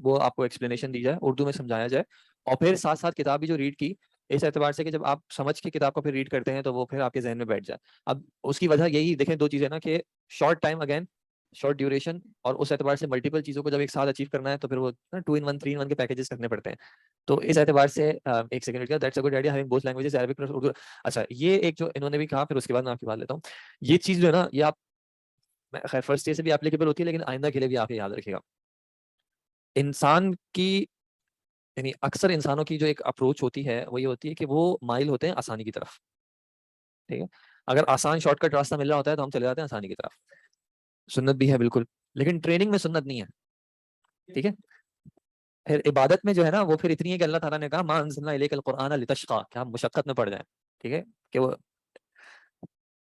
وہ آپ کو ایکسپلینیشن دی جائے, اردو میں سمجھایا جائے, اور پھر ساتھ ساتھ کتاب بھی جو ریڈ کی اس اعتبار سے کہ جب آپ سمجھ کے کتاب کو پھر ریڈ کرتے ہیں تو وہ پھر آپ کے ذہن میں بیٹھ جائے. اب اس کی وجہ یہی دیکھیں دو چیزیں نا کہ short time again short duration, اور اس اعتبار سے ملٹیپل چیزوں کو جب ایک ساتھ اچیو کرنا ہے تو پھر وہ 2 in 1 3 in 1 کے پیکیجز کرنے پڑتے ہیں. تو اس اعتبار سے ایک سیکنڈ کا that's a good idea having both languages Arabic plus Urdu. اچھا یہ ایک جو انہوں نے بھی کہا, پھر اس کے بعد میں آپ کی بات لیتا ہوں. یہ چیز جو ہے نا یہ آپ خیر فرسٹ ایئر سے بھی اپلیکیبل ہوتی ہے, لیکن آئندہ کے لیے بھی آپ یہ یاد رکھیے گا. انسان کی یعنی اکثر انسانوں کی جو ایک اپروچ ہوتی ہے وہ یہ ہوتی ہے کہ وہ مائل ہوتے ہیں آسانی کی طرف. ٹھیک ہے, اگر آسان شارٹ کٹ راستہ مل رہا ہوتا ہے تو ہم چلے جاتے ہیں آسانی کی طرف. سنت بھی ہے بالکل, لیکن ٹریننگ میں سنت نہیں ہے. ٹھیک ہے, پھر عبادت میں جو ہے نا وہ پھر اتنی ہے کہ اللہ تعالیٰ نے کہا ما انزلنا الیک القرآن لتشقى, کہ ہم مشقت میں پڑ جائیں. ٹھیک ہے, کہ وہ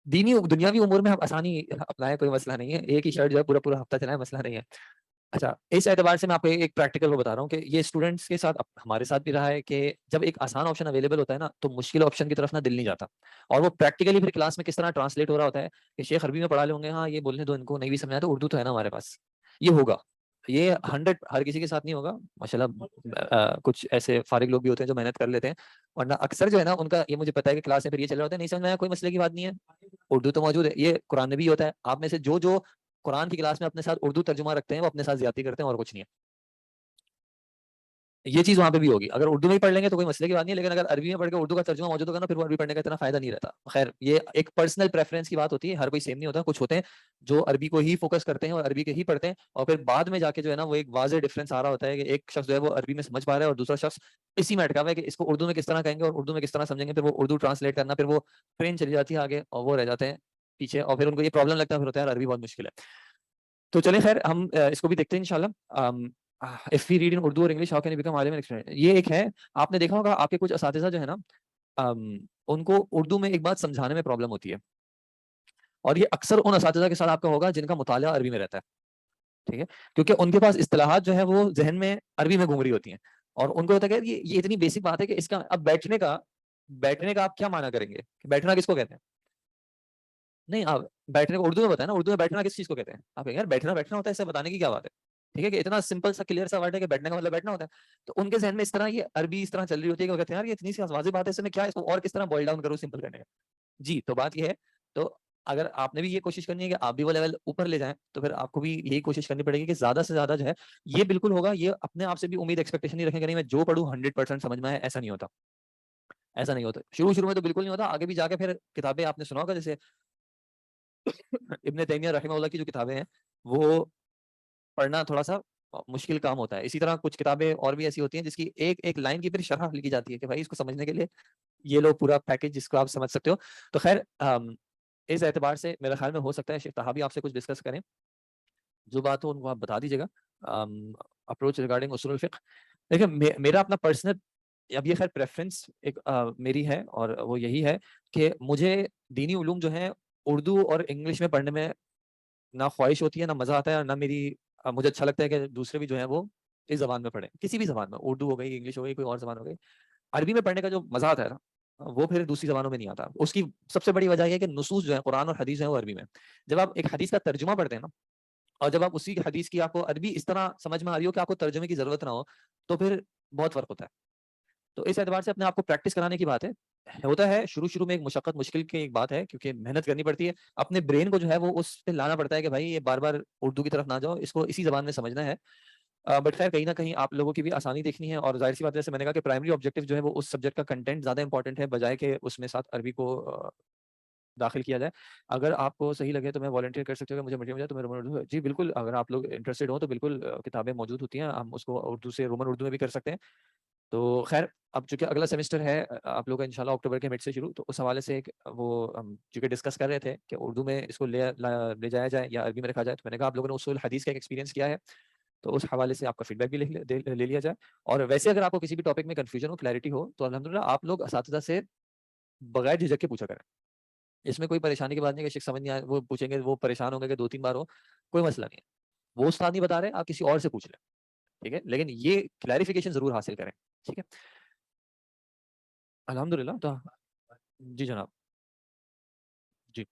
دینی دنیاوی امور میں ہم آسانی اپنائیں, کوئی مسئلہ نہیں ہے. ایک ہی شرٹ جو ہے پورا پورا ہفتہ چلائیں, مسئلہ نہیں ہے. اچھا اس اعتبار سے میں آپ کو ایک پریکٹیکل کو بتا رہا ہوں کہ یہ اسٹوڈنٹس کے ساتھ ہمارے ساتھ بھی رہا ہے کہ جب ایک آسان آپشن اویلیبل ہوتا ہے نا تو مشکل آپشن کی طرف نا دل نہیں جاتا, اور وہ پریکٹیکلی پھر کلاس میں کس طرح ٹرانسلیٹ ہو رہا ہوتا ہے کہ شیخ عربی میں پڑھا لیں گے, ہاں یہ بولنے دو ان کو, نہیں بھی سمجھا تو اردو تو ہے نا ہمارے پاس, یہ ہوگا. یہ 100 ہر کسی کے ساتھ نہیں ہوگا ماشاءاللہ. کچھ ایسے فارغ لوگ بھی ہوتے ہیں جو محنت کر لیتے ہیں, ورنہ اکثر جو ہے نا ان کا یہ مجھے پتا ہے کہ کلاس میں پھر یہ چل رہا ہوتا ہے, نہیں سمجھ میں آیا کوئی مسئلے کی بات نہیں ہے, اردو تو موجود ہے. یہ قرآن میں بھی ہوتا ہے. آپ میں سے جو قرآن کی کلاس میں اپنے ساتھ اردو ترجمہ رکھتے ہیں وہ اپنے ساتھ زیادتی کرتے ہیں اور کچھ نہیں ہے. یہ چیز وہاں پہ بھی ہوگی. اگر اردو میں ہی پڑھ لیں گے تو کوئی مسئلے کی بات نہیں ہے, لیکن اگر عربی میں پڑھ کے اردو کا ترجمہ موجود ہوگا نا پھر وہ عربی پڑھنے کا اتنا فائدہ نہیں رہتا. خیر یہ ایک پرسنل پریفرنس کی بات ہوتی ہے, ہر کوئی سیم نہیں ہوتا. کچھ ہوتے ہیں جو عربی کو ہی فوکس کرتے ہیں اور عربی کے ہی پڑھتے ہیں, اور پھر بعد میں جا کے جو ہے نا وہ ایک واضح ڈفرنس آ رہا ہوتا ہے کہ ایک شخص جو ہے وہ عربی میں سمجھ پا رہا ہے اور دوسرا شخص اسی میں اٹکا ہوا ہے کہ اس کو اردو میں کس طرح کہیں گے اور اردو میں کس طرح سمجھیں گے. پھر وہ اردو ٹرانسلیٹ کرنا, پھر وہ ٹرین چلی جاتی ہے آگے اور وہ رہ جاتے ہیں پیچھے, اور پھر ان کو یہ پرابلم لگتا ہے پھر ہوتا ہے یار عربی بہت مشکل ہے. تو چلیں خیر ہم اس کو بھی دیکھتے ہیں انشاءاللہ. If we read in Urdu or English, how can you become Alam expert? یہ ایک ہے, آپ نے دیکھا ہوگا آپ کے کچھ اساتذہ جو ہے نا ان کو اردو میں ایک بات سمجھانے میں پرابلم ہوتی ہے, اور یہ اکثر ان اساتذہ کے ساتھ آپ کا ہوگا جن کا مطالعہ عربی میں رہتا ہے. ٹھیک ہے, کیونکہ ان کے پاس اصطلاحات جو ہے وہ ذہن میں عربی میں گھوم رہی ہوتی ہیں, اور ان کو ہوتا ہے کہ یہ اتنی بیسک بات ہے کہ اس کا اب بیٹھنے کا آپ کیا معنی کریں گے, بیٹھنا کس کو کہتے ہیں. نہیں آپ بیٹھنے کو اردو میں بتائیں نا, اردو میں بیٹھنا کس چیز کو کہتے ہیں. آپ کہیں یار بیٹھنا ہوتا ہے, اسے بتانے کی کیا بات ہے. ٹھیک ہے, کہ اتنا سمپل سا کلیئر سا ورڈ ہے کہ بیٹھنے کا مطلب بیٹھنا ہوتا ہے. تو ان کے ذہن میں اس طرح یہ عربی اس طرح چل رہی ہوتی ہے کہ وہ کہتے ہیں یار یہ اتنی سی واضح بات ہے, اس میں کیا ہے, اس کو اور کس طرح بوائل ڈاؤن کروں سمپل کرنے کا. جی تو بات یہ ہے. تو اگر آپ نے بھی یہ کوشش کرنی ہے کہ آپ بھی وہ لیول اوپر لے جائیں تو پھر آپ کو بھی یہی کوشش کرنی پڑے گی کہ زیادہ سے زیادہ جو ہے یہ بالکل ہوگا. یہ اپنے آپ سے بھی امید ایکسپیکٹیشن نہیں رکھیں کہ نہیں میں جو پڑھوں 100% سمجھ میں آئے, ایسا نہیں ہوتا. ایسا نہیں ہوتا. شروع میں تو بالکل نہیں ہوتا, آگے بھی جا کے پھر کتابیں آپ نے سنا ہوگا جیسے ابن تیمیہ رحمہ اللہ کی جو کتابیں ہیں وہ پڑھنا تھوڑا سا مشکل کام ہوتا ہے. اسی طرح کچھ کتابیں اور بھی ایسی ہوتی ہیں جس کی ایک ایک لائن کی پھر شرح لکھی جاتی ہے کہ بھائی اس کو سمجھنے کے لیے یہ لو پورا پیکج جس کو آپ سمجھ سکتے ہو. تو خیر اس اعتبار سے میرا خیال میں ہو سکتا ہے شیخ طحاوی آپ سے کچھ ڈسکس کریں, جو بات ہو ان کو آپ بتا دیجیے گا. اپروچ ریگارڈنگ اصول الفقہ, دیکھیں میرا اپنا پرسنل, اب یہ خیر پریفرنس ایک میری ہے اور وہ یہی ہے کہ مجھے دینی علوم جو ہیں اردو اور انگلش میں پڑھنے میں نہ خواہش ہوتی ہے, نہ مزہ آتا ہے, اور نہ مجھے اچھا لگتا ہے کہ دوسرے بھی جو ہیں وہ اس زبان میں پڑھیں, کسی بھی زبان میں, اردو ہو گئی, انگلش ہو گئی, کوئی اور زبان ہو گئی. عربی میں پڑھنے کا جو مزہ آتا ہے نا وہ پھر دوسری زبانوں میں نہیں آتا. اس کی سب سے بڑی وجہ یہ ہے کہ نصوص جو ہے قرآن اور حدیث ہیں وہ عربی میں. جب آپ ایک حدیث کا ترجمہ پڑھتے ہیں نا, اور جب آپ اسی حدیث کی آپ کو عربی اس طرح سمجھ میں آ رہی ہو کہ آپ کو ترجمے کی ضرورت نہ ہو, تو پھر بہت فرق ہوتا ہے. تو اس اعتبار سے اپنے آپ کو پریکٹس کرانے کی بات ہے. ہوتا ہے شروع میں ایک مشقت مشکل کی ایک بات ہے کیونکہ محنت کرنی پڑتی ہے, اپنے برین کو جو ہے وہ اس پہ لانا پڑتا ہے کہ بھائی یہ بار بار اردو کی طرف نہ جاؤ, اس کو اسی زبان میں سمجھنا ہے. بٹ خیر کہیں نہ کہیں آپ لوگوں کی بھی آسانی دیکھنی ہے, اور ظاہر سی بات ہے جیسے میں نے کہا کہ پرائمری آبجیکٹو جو ہے وہ اس سبجیکٹ کا کنٹینٹ زیادہ امپورٹنٹ ہے بجائے کہ اس میں ساتھ عربی کو داخل کیا جائے. اگر آپ کو صحیح لگے تو میں والنٹیئر کر سکتے ہو کہ مجھے تو میں رومن اردو, جی بالکل, اگر آپ لوگ انٹرسٹڈ ہوں تو بالکل کتابیں موجود ہوتی ہیں, ہم اس کو اردو سے رومن اردو میں بھی کر سکتے ہیں. تو خیر اب چونکہ اگلا سیمسٹر ہے آپ لوگ کا انشاءاللہ اکتوبر کے مڈ سے شروع, تو اس حوالے سے وہ ہم چونکہ ڈسکس کر رہے تھے کہ اردو میں اس کو لے جایا جائے یا عربی میں رکھا جائے, تو میں نے کہا آپ لوگوں نے اصول حدیث کا ایک ایکسپیرینس کیا ہے تو اس حوالے سے آپ کا فیڈ بیک بھی لے لیا جائے. اور ویسے اگر آپ کو کسی بھی ٹاپک میں کنفیوژن ہو, کلیئرٹی ہو, تو الحمدللہ آپ لوگ اساتذہ سے بغیر جھجک کے پوچھا کریں. اس میں کوئی پریشانی کی بات نہیں کہ شیخ سمجھ نہیں آئے, وہ پوچھیں گے, وہ پریشان ہوں گے کہ 2-3 بار ہو, کوئی مسئلہ نہیں ہے. وہ استاد نہیں بتا رہے, آپ کسی اور سے پوچھ لیں, ٹھیک ہے, لیکن یہ کلیریفیکیشن ضرور حاصل کریں. ٹھیک ہے الحمدللہ. تو جی جناب, جی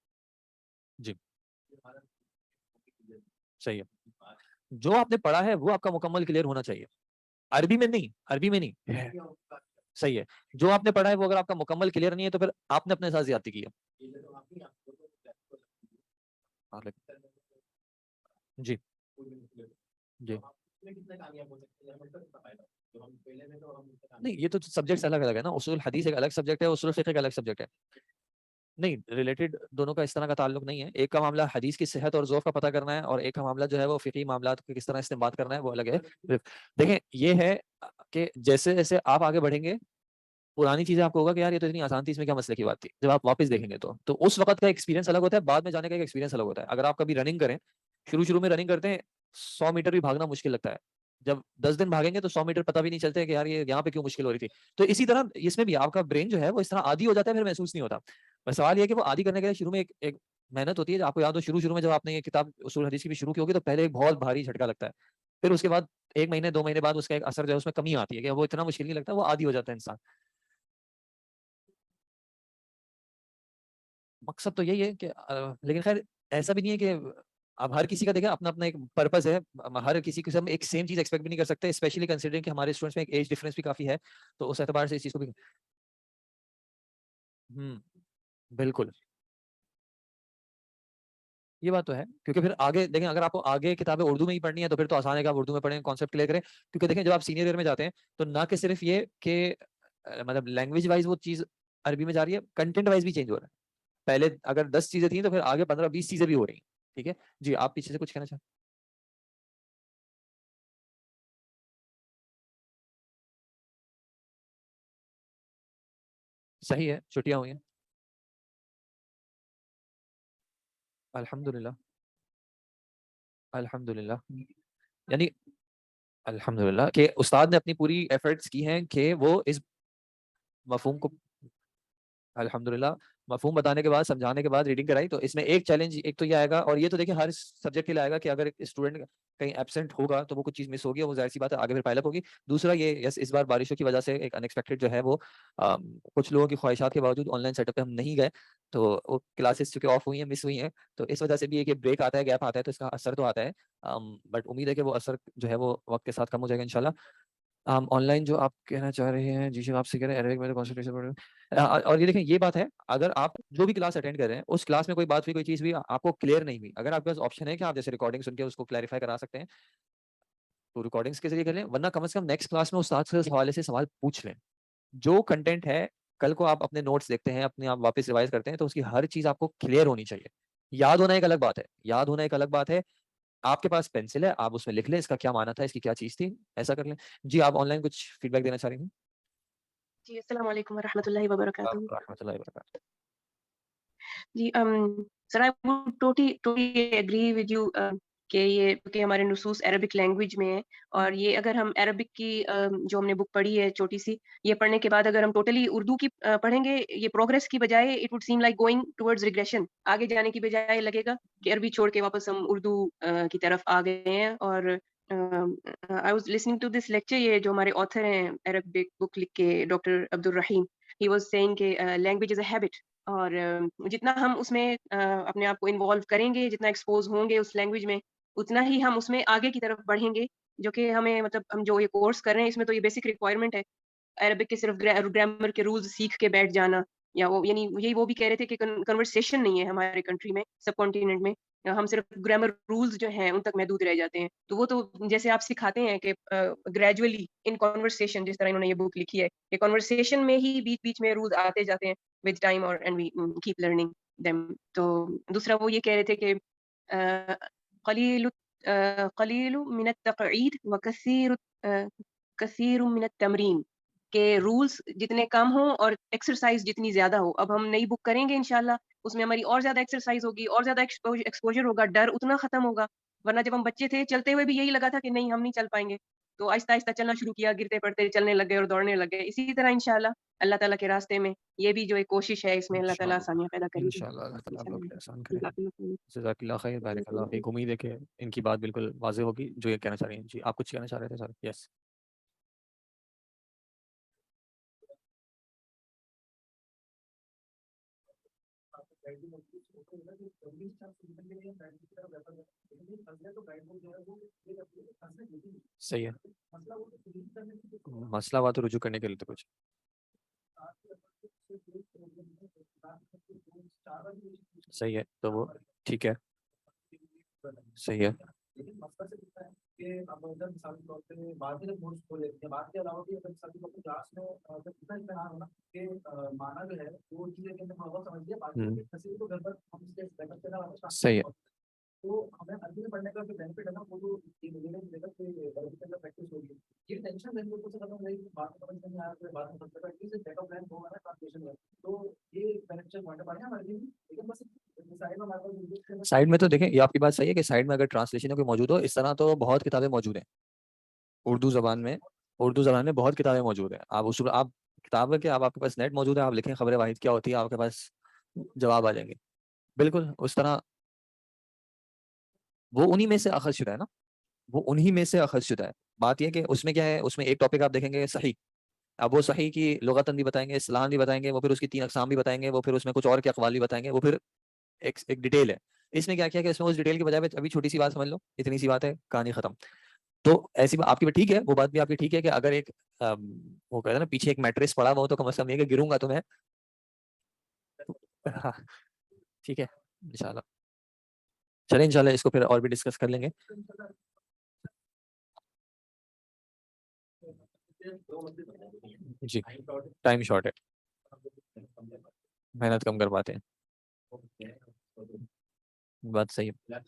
جی صحیح ہے. جو آپ نے پڑھا ہے وہ آپ کا مکمل کلیئر ہونا چاہیے, عربی میں نہیں, عربی میں نہیں ہے. صحیح ہے, جو آپ نے پڑھا ہے وہ اگر آپ کا مکمل کلیئر نہیں ہے تو پھر آپ نے اپنے ساتھ زیادتی کی ہے. جی جی نہیں, یہ تو سبجیکٹس الگ الگ ہے نا. اصول حدیث ایک الگ سبجیکٹ ہے, اصول فقہ ایک الگ سبجیکٹ ہے. نہیں, ریلیٹڈ دونوں کا اس طرح کا تعلق نہیں ہے. ایک کا معاملہ حدیث کی صحت اور ضعف کا پتہ کرنا ہے, اور ایک کا معاملہ جو ہے وہ فقہی معاملات کو کس طرح استنباط کرنا ہے, وہ الگ ہے. دیکھیں یہ ہے کہ جیسے جیسے آپ آگے بڑھیں گے, پرانی چیزیں آپ کو ہوگا کہ یار یہ تو اتنی آسان تھی, اس میں کیا مسئلے کی بات تھی. جب آپ واپس دیکھیں گے تو اس وقت کا ایکسپیرینس الگ ہوتا ہے, بعد میں جانے کا ایک ایکسپیرینس الگ ہوتا ہے. اگر آپ کبھی رننگ کریں, شروع میں رننگ کرتے ہیں, 100 میٹر بھی بھاگنا مشکل لگتا ہے. جب 10 دن بھاگیں گے تو 100 میٹر پتہ بھی نہیں چلتے کہ یار یہ یہاں پہ کیوں مشکل ہو رہی تھی. تو اسی طرح اس میں بھی آپ کا برین جو ہے وہ اس طرح عادی ہو جاتا ہے, پھر محسوس نہیں ہوتا. بس سوال یہ ہے کہ وہ عادی کرنے کے لیے شروع میں ایک محنت ہوتی ہے. آپ کو یاد ہو شروع میں جب آپ نے یہ کتاب اصول حدیث کی بھی شروع کی ہوگی تو پہلے ایک بہت بھاری جھٹکا لگتا ہے, پھر اس کے بعد 1 مہینے 2 مہینے بعد اس کا ایک اثر جو ہے اس میں کمی آتی ہے کہ وہ اتنا مشکل نہیں لگتا, وہ عادی ہو جاتا ہے انسان. مقصد تو یہی ہے کہ لیکن خیر ایسا بھی نہیں ہے کہ اب ہر کسی کا دیکھیں اپنا اپنا ایک پرپز ہے. ہر کسی کو ہم ایک سیم چیز ایکسپیکٹ بھی نہیں کر سکتے, اسپیشلی کنسیڈرنگ کہ ہمارے اسٹوڈنٹس میں ایک ایج ڈفرینس بھی کافی ہے, تو اس اعتبار سے اس چیز کو بھی بالکل یہ بات تو ہے. کیونکہ پھر آگے دیکھیں, اگر آپ کو آگے کتابیں اردو میں ہی پڑھنی ہے تو پھر تو آسان ہے کہ آپ اردو میں پڑھیں, کانسیپٹ کلیئر کریں. کیونکہ دیکھیں جب آپ سینئر ایئر میں جاتے ہیں تو نہ کہ صرف یہ کہ مطلب لینگویج وائز وہ چیز عربی میں جا رہی ہے, کنٹینٹ وائز بھی چینج ہو رہا ہے. پہلے اگر 10 چیزیں تھیں تو پھر آگے 15-20 چیزیں بھی ہو رہی ہیں. ٹھیک ہے جی, آپ پیچھے سے کچھ کہنا چاہیں؟ صحیح ہے, چھٹیاں ہوئی ہیں الحمدللہ. الحمدللہ یعنی الحمدللہ کہ استاد نے اپنی پوری ایفرٹس کی ہیں کہ وہ اس مفہوم کو الحمدللہ مفہوم بتانے کے بعد, سمجھانے کے بعد ریڈنگ کرائی. تو اس میں ایک چیلنج ایک تو یہ آئے گا, اور یہ تو دیکھیں ہر سبجیکٹ کے لیے آئے گا کہ اگر اسٹوڈنٹ کہیں ایبسینٹ ہوگا تو وہ کچھ چیز مس ہوگی, وہ ظاہر سی بات ہے آگے پھر پائل اپ ہوگی. دوسرا یہ اس بار بارشوں کی وجہ سے ایک ان ایکسپیکٹڈ جو ہے وہ کچھ لوگوں کی خواہشات کے باوجود آن لائن سیٹ اپ پہ ہم نہیں گئے, تو وہ کلاسز چونکہ آف ہوئی ہیں, مس ہوئی ہیں, تو اس وجہ سے بھی ایک بریک آتا ہے, گیپ آتا ہے, تو اس کا اثر تو آتا ہے. بٹ امید ہے کہ وہ اثر جو ہے وہ وقت کے ساتھ کم ہو جائے گا انشاءاللہ. آن لائن جو آپ کہنا چاہ رہے ہیں جی, آپ سے کہہ رہے ہیں عربک میں کنسنٹریشن پڑھ رہے ہیں, اور یہ دیکھیں یہ بات ہے, اگر آپ جو بھی کلاس اٹینڈ کر رہے ہیں اس کلاس میں کوئی بات ہوئی, کوئی چیز بھی آپ کو کلیئر نہیں ہوئی, اگر آپ کے پاس آپشن ہے کہ آپ جیسے ریکارڈنگ سن کے اس کو کلیریفائی کرا سکتے ہیں تو ریکارڈنگس کے ذریعے کر لیں, ورنہ کم از کم نیکسٹ کلاس میں استاد سے اس حوالے سے سوال پوچھ لیں. جو کنٹینٹ ہے کل کو آپ اپنے نوٹس دیکھتے ہیں, اپنے آپ واپس ریوائز کرتے ہیں, تو اس کی ہر چیز آپ کو کلیئر ہونی چاہیے. یاد ہونا ایک الگ بات ہے, یاد ہونا ایک الگ بات ہے. آپ کے پاس پینسل ہے, آپ اس میں لکھ لیں اس کا کیا معنی تھا, اس کی کیا چیز تھی, ایسا کر لیں. جی آپ آن لائن کچھ فیڈ بیک دینا چاہ رہی ہیں؟ جی السلام علیکم ورحمۃ اللہ وبرکاتہ. رحمۃ اللہ وبرکاتہ. جی سر, I would totally agree with you کہ یہ کہ ہمارے نصوص عربک لینگویج میں ہیں, اور یہ اگر ہم عربک کی جو ہم نے بک پڑھی ہے چھوٹی سی, یہ پڑھنے کے بعد اگر ہم ٹوٹلی اردو کی پڑھیں گے, یہ پروگرس کی بجائے it would same like going towards regression, آگے جانے کی بجائے لگے گا کہ عربی چھوڑ کے واپس ہم اردو کی طرف آ گئے ہیں. اور I was listening to this lecture, یہ جو ہمارے آتھر ہیں عربک بک لکھ کے ڈاکٹر عبد الرحیم, he was saying کہ لینگویج از اے ہیبٹ, اور جتنا ہم اس میں اپنے آپ کو انوالو کریں گے, جتنا ایکسپوز ہوں گے اس لینگویج میں, اتنا ہی ہم اس میں آگے کی طرف بڑھیں گے. جو کہ ہمیں مطلب ہم جو یہ کورس کر رہے ہیں اس میں تو یہ بیسک ریکوائرمنٹ ہے عربک کے, صرف گرامر کے رولز سیکھ کے بیٹھ جانا, یا وہ یعنی یہی وہ بھی کہہ رہے تھے کہ کنورسیشن نہیں ہے ہمارے کنٹری میں, سب کانٹیننٹ میں, ہم صرف گرامر رولز جو ہیں ان تک محدود رہ جاتے ہیں. تو وہ تو جیسے آپ سکھاتے ہیں کہ گریجولی ان کنورسیشن, جس طرح انہوں نے یہ بک لکھی ہے, کہ کنورسیشن میں ہی بیچ بیچ میں رولز آتے جاتے ہیں with time, or and we keep learning them. تو دوسرا وہ یہ کہہ رہے تھے کہ قلیل من التقعید وکثیر کثیر من التمرین, کہ رولز جتنے کم ہوں اور ایکسرسائز جتنی زیادہ ہو. اب ہم نئی بک کریں گے انشاءاللہ, اس میں ہماری اور زیادہ ایکسرسائز ہوگی, اور زیادہ ایکسپوجر ہوگا, ڈر اتنا ختم ہوگا. ورنہ جب ہم بچے تھے چلتے ہوئے بھی یہی لگا تھا کہ نہیں ہم نہیں چل پائیں گے, تو آہستہ آہستہ چلنا شروع کیا, گرتے پڑتے چلنے لگ گئے اور دوڑنے لگ گئے. اسی طرح انشاءاللہ اللہ تعالیٰ کے راستے میں یہ بھی جو ایک کوشش ہے, اس میں اللہ تعالیٰ آسانیاں پیدا کریں گے انشاءاللہ اللہ تعالیٰ آپ لوگ کے آسان کرے. جزاک اللہ خیر, بارک اللہ فیک. امید ہے کہ ان کی بات بالکل واضح ہوگی جو یہ کہنا چاہ رہی ہیں. جی آپ کچھ کہنا چاہ رہے تھے سر؟ یس صحیح ہے. مسئلہ ہوا تو رجوع کرنے کے لیے تو کچھ صحیح ہے, تو وہ ٹھیک ہے, صحیح ہے. صحیح ہے. سائڈ میں تو دیکھیں, یہ آپ کی بات صحیح ہے کہ سائڈ میں اگر ٹرانسلیشن کوئی موجود ہو, اس طرح تو بہت کتابیں موجود ہیں اردو زبان میں بہت کتابیں موجود ہیں. آپ اصول آپ کتاب کے آپ کے پاس نیٹ موجود ہے, آپ لکھیں خبر واحد کیا ہوتی ہے, آپ کے پاس جواب آ جائیں گے. بالکل اس طرح وہ انہی میں سے اخذ شدہ ہے نا, وہ انہی میں سے اخذ شدہ ہے. بات یہ کہ اس میں کیا ہے, اس میں ایک ٹاپک آپ دیکھیں گے صحیح, اب وہ صحیح کی لغتاً بھی بتائیں گے, اصطلاحاً بھی بتائیں گے, وہ پھر اس کی 3 اقسام بھی بتائیں گے, وہ پھر اس میں کچھ اور کے اقوال بھی بتائیں گے, وہ پھر ایک ڈیٹیل ہے. اس میں کیا کیا کہ اس میں اس ڈیٹیل کے بجائے ابھی چھوٹی سی بات سمجھ لو, اتنی سی بات ہے, کہانی ختم. تو ایسی آپ کی بات ٹھیک ہے, وہ بات بھی آپ کی ٹھیک ہے کہ اگر ایک وہ کہتے ہیں نا پیچھے ایک میٹریس پڑا ہوا ہو تو کم از کم یہ کہ گروں گا تو میں ٹھیک ہے انشاءاللہ. چلیں انشاءاللہ اس کو پھر اور بھی ڈسکس کر لیں گے. جی ٹائم شارٹ ہے, محنت کم کر پاتے ہیں, بات صحیح ہے.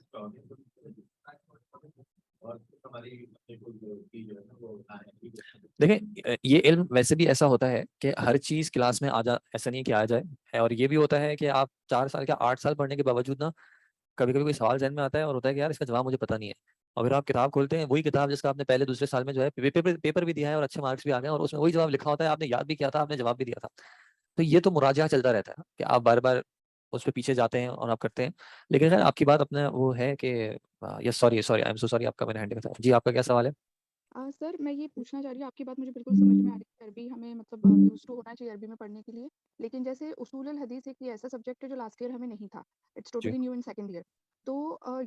دیکھیں یہ علم ویسے بھی ایسا ہوتا ہے کہ ہر چیز کلاس میں ایسا نہیں کہ آ جائے, اور یہ بھی ہوتا ہے کہ آپ 4 سال یا 8 سال پڑھنے کے باوجود نا کبھی کبھی کوئی سوال ذہن میں آتا ہے اور ہوتا ہے کہ یار اس کا جواب مجھے پتہ نہیں ہے, اور پھر آپ کتاب کھولتے ہیں, وہی کتاب جس کا آپ نے پہلے دوسرے سال میں جو ہے پیپر بھی دیا ہے اور اچھے مارکس بھی آ گئے اور اس میں وہی جواب لکھا ہوتا ہے, آپ نے یاد بھی کیا تھا, آپ نے جواب بھی دیا تھا. تو یہ تو مراجعہ چلتا رہتا ہے کہ آپ بار بار اس پہ پیچھے جاتے ہیں اور آپ کرتے ہیں. لیکن خیر آپ کی بات اپنا وہ ہے کہ yes sorry I am so sorry, آپ کا میں نے ہینڈ کیا تھا. جی آپ کا کیا سوال ہے؟ سر میں یہ پوچھنا چاہ رہی ہوں, آپ کی بات مجھے بالکل سمجھ میں آ رہی ہے, عربی ہمیں مطلب یوز ٹو ہونا چاہیے عربی میں پڑھنے کے لیے, لیکن جیسے اصول الحدیث ایک ایسا سبجیکٹ ہے جو لاسٹ ایئر ہمیں نہیں تھا, اٹس جی totally new in second year. تو